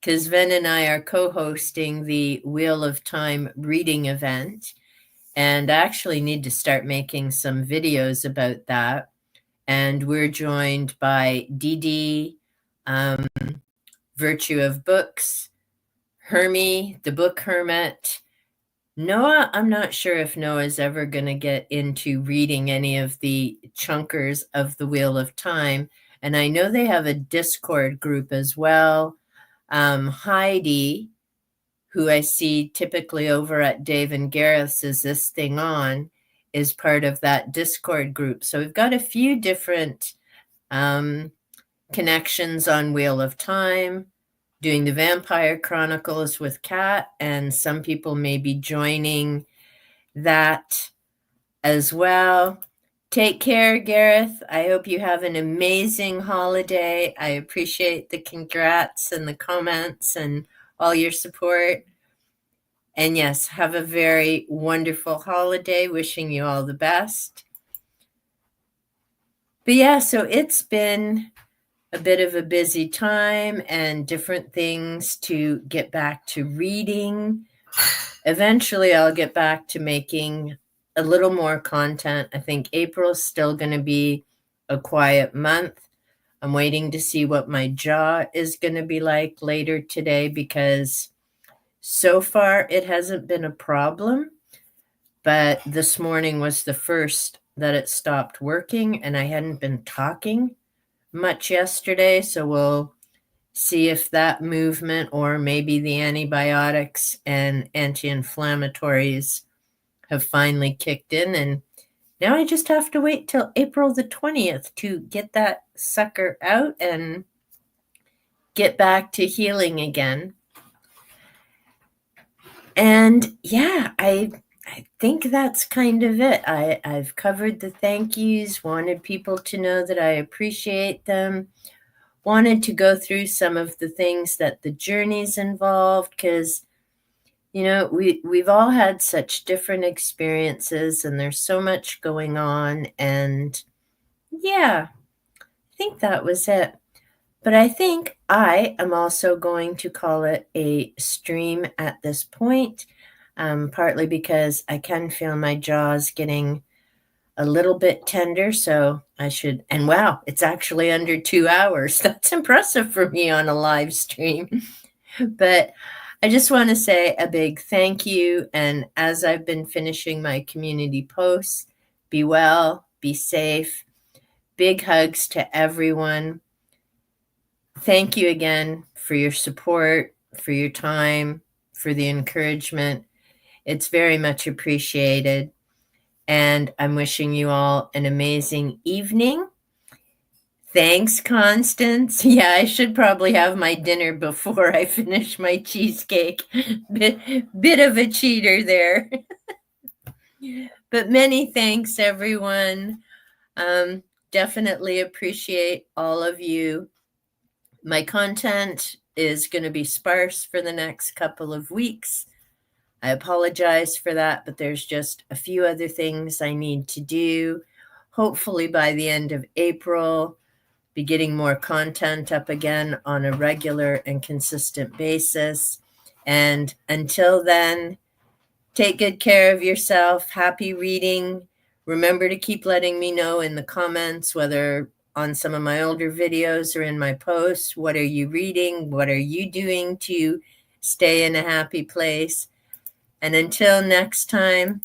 S1: Because Ven and I are co-hosting the Wheel of Time reading event, and I actually need to start making some videos about that. And we're joined by Dee Dee, Virtue of Books, Hermie, the Book Hermit. Noah, I'm not sure if Noah's ever going to get into reading any of the chunkers of the Wheel of Time. And I know they have a Discord group as well. Heidi, who I see typically over at Dave and Gareth's Is This Thing On, is part of that Discord group. So we've got a few different connections on Wheel of Time, doing the Vampire Chronicles with Kat, and some people may be joining that as well. Take care, Gareth. I hope you have an amazing holiday. I appreciate the congrats and the comments and all your support. And yes, have a very wonderful holiday. Wishing you all the best. But yeah, so it's been a bit of a busy time and different things to get back to reading. Eventually, I'll get back to making a little more content. I think April's still going to be a quiet month. I'm waiting to see what my jaw is going to be like later today, because so far it hasn't been a problem. But this morning was the first that it stopped working, and I hadn't been talking much yesterday, so we'll see if that movement or maybe the antibiotics and anti-inflammatories have finally kicked in, and now I just have to wait till April the 20th to get that sucker out and get back to healing again. And yeah, I think that's kind of it. I've covered the thank yous, wanted people to know that I appreciate them, wanted to go through some of the things that the journey's involved, because, you know, we've all had such different experiences and there's so much going on. And yeah, I think that was it. But I think I am also going to call it a stream at this point, partly because I can feel my jaws getting a little bit tender, so I should, and wow, it's actually under 2 hours. That's impressive for me on a live stream. But I just want to say a big thank you. And as I've been finishing my community posts, be well, be safe. Big hugs to everyone. Thank you again for your support, for your time, for the encouragement. It's very much appreciated. And I'm wishing you all an amazing evening. Thanks, Constance. Yeah, I should probably have my dinner before I finish my cheesecake. Bit of a cheater there. But many thanks, everyone. Definitely appreciate all of you. My content is going to be sparse for the next couple of weeks. I apologize for that, but there's just a few other things I need to do. Hopefully by the end of April, be getting more content up again on a regular and consistent basis. And until then, take good care of yourself. Happy reading. Remember to keep letting me know in the comments, whether on some of my older videos or in my posts, what are you reading? What are you doing to stay in a happy place? And until next time,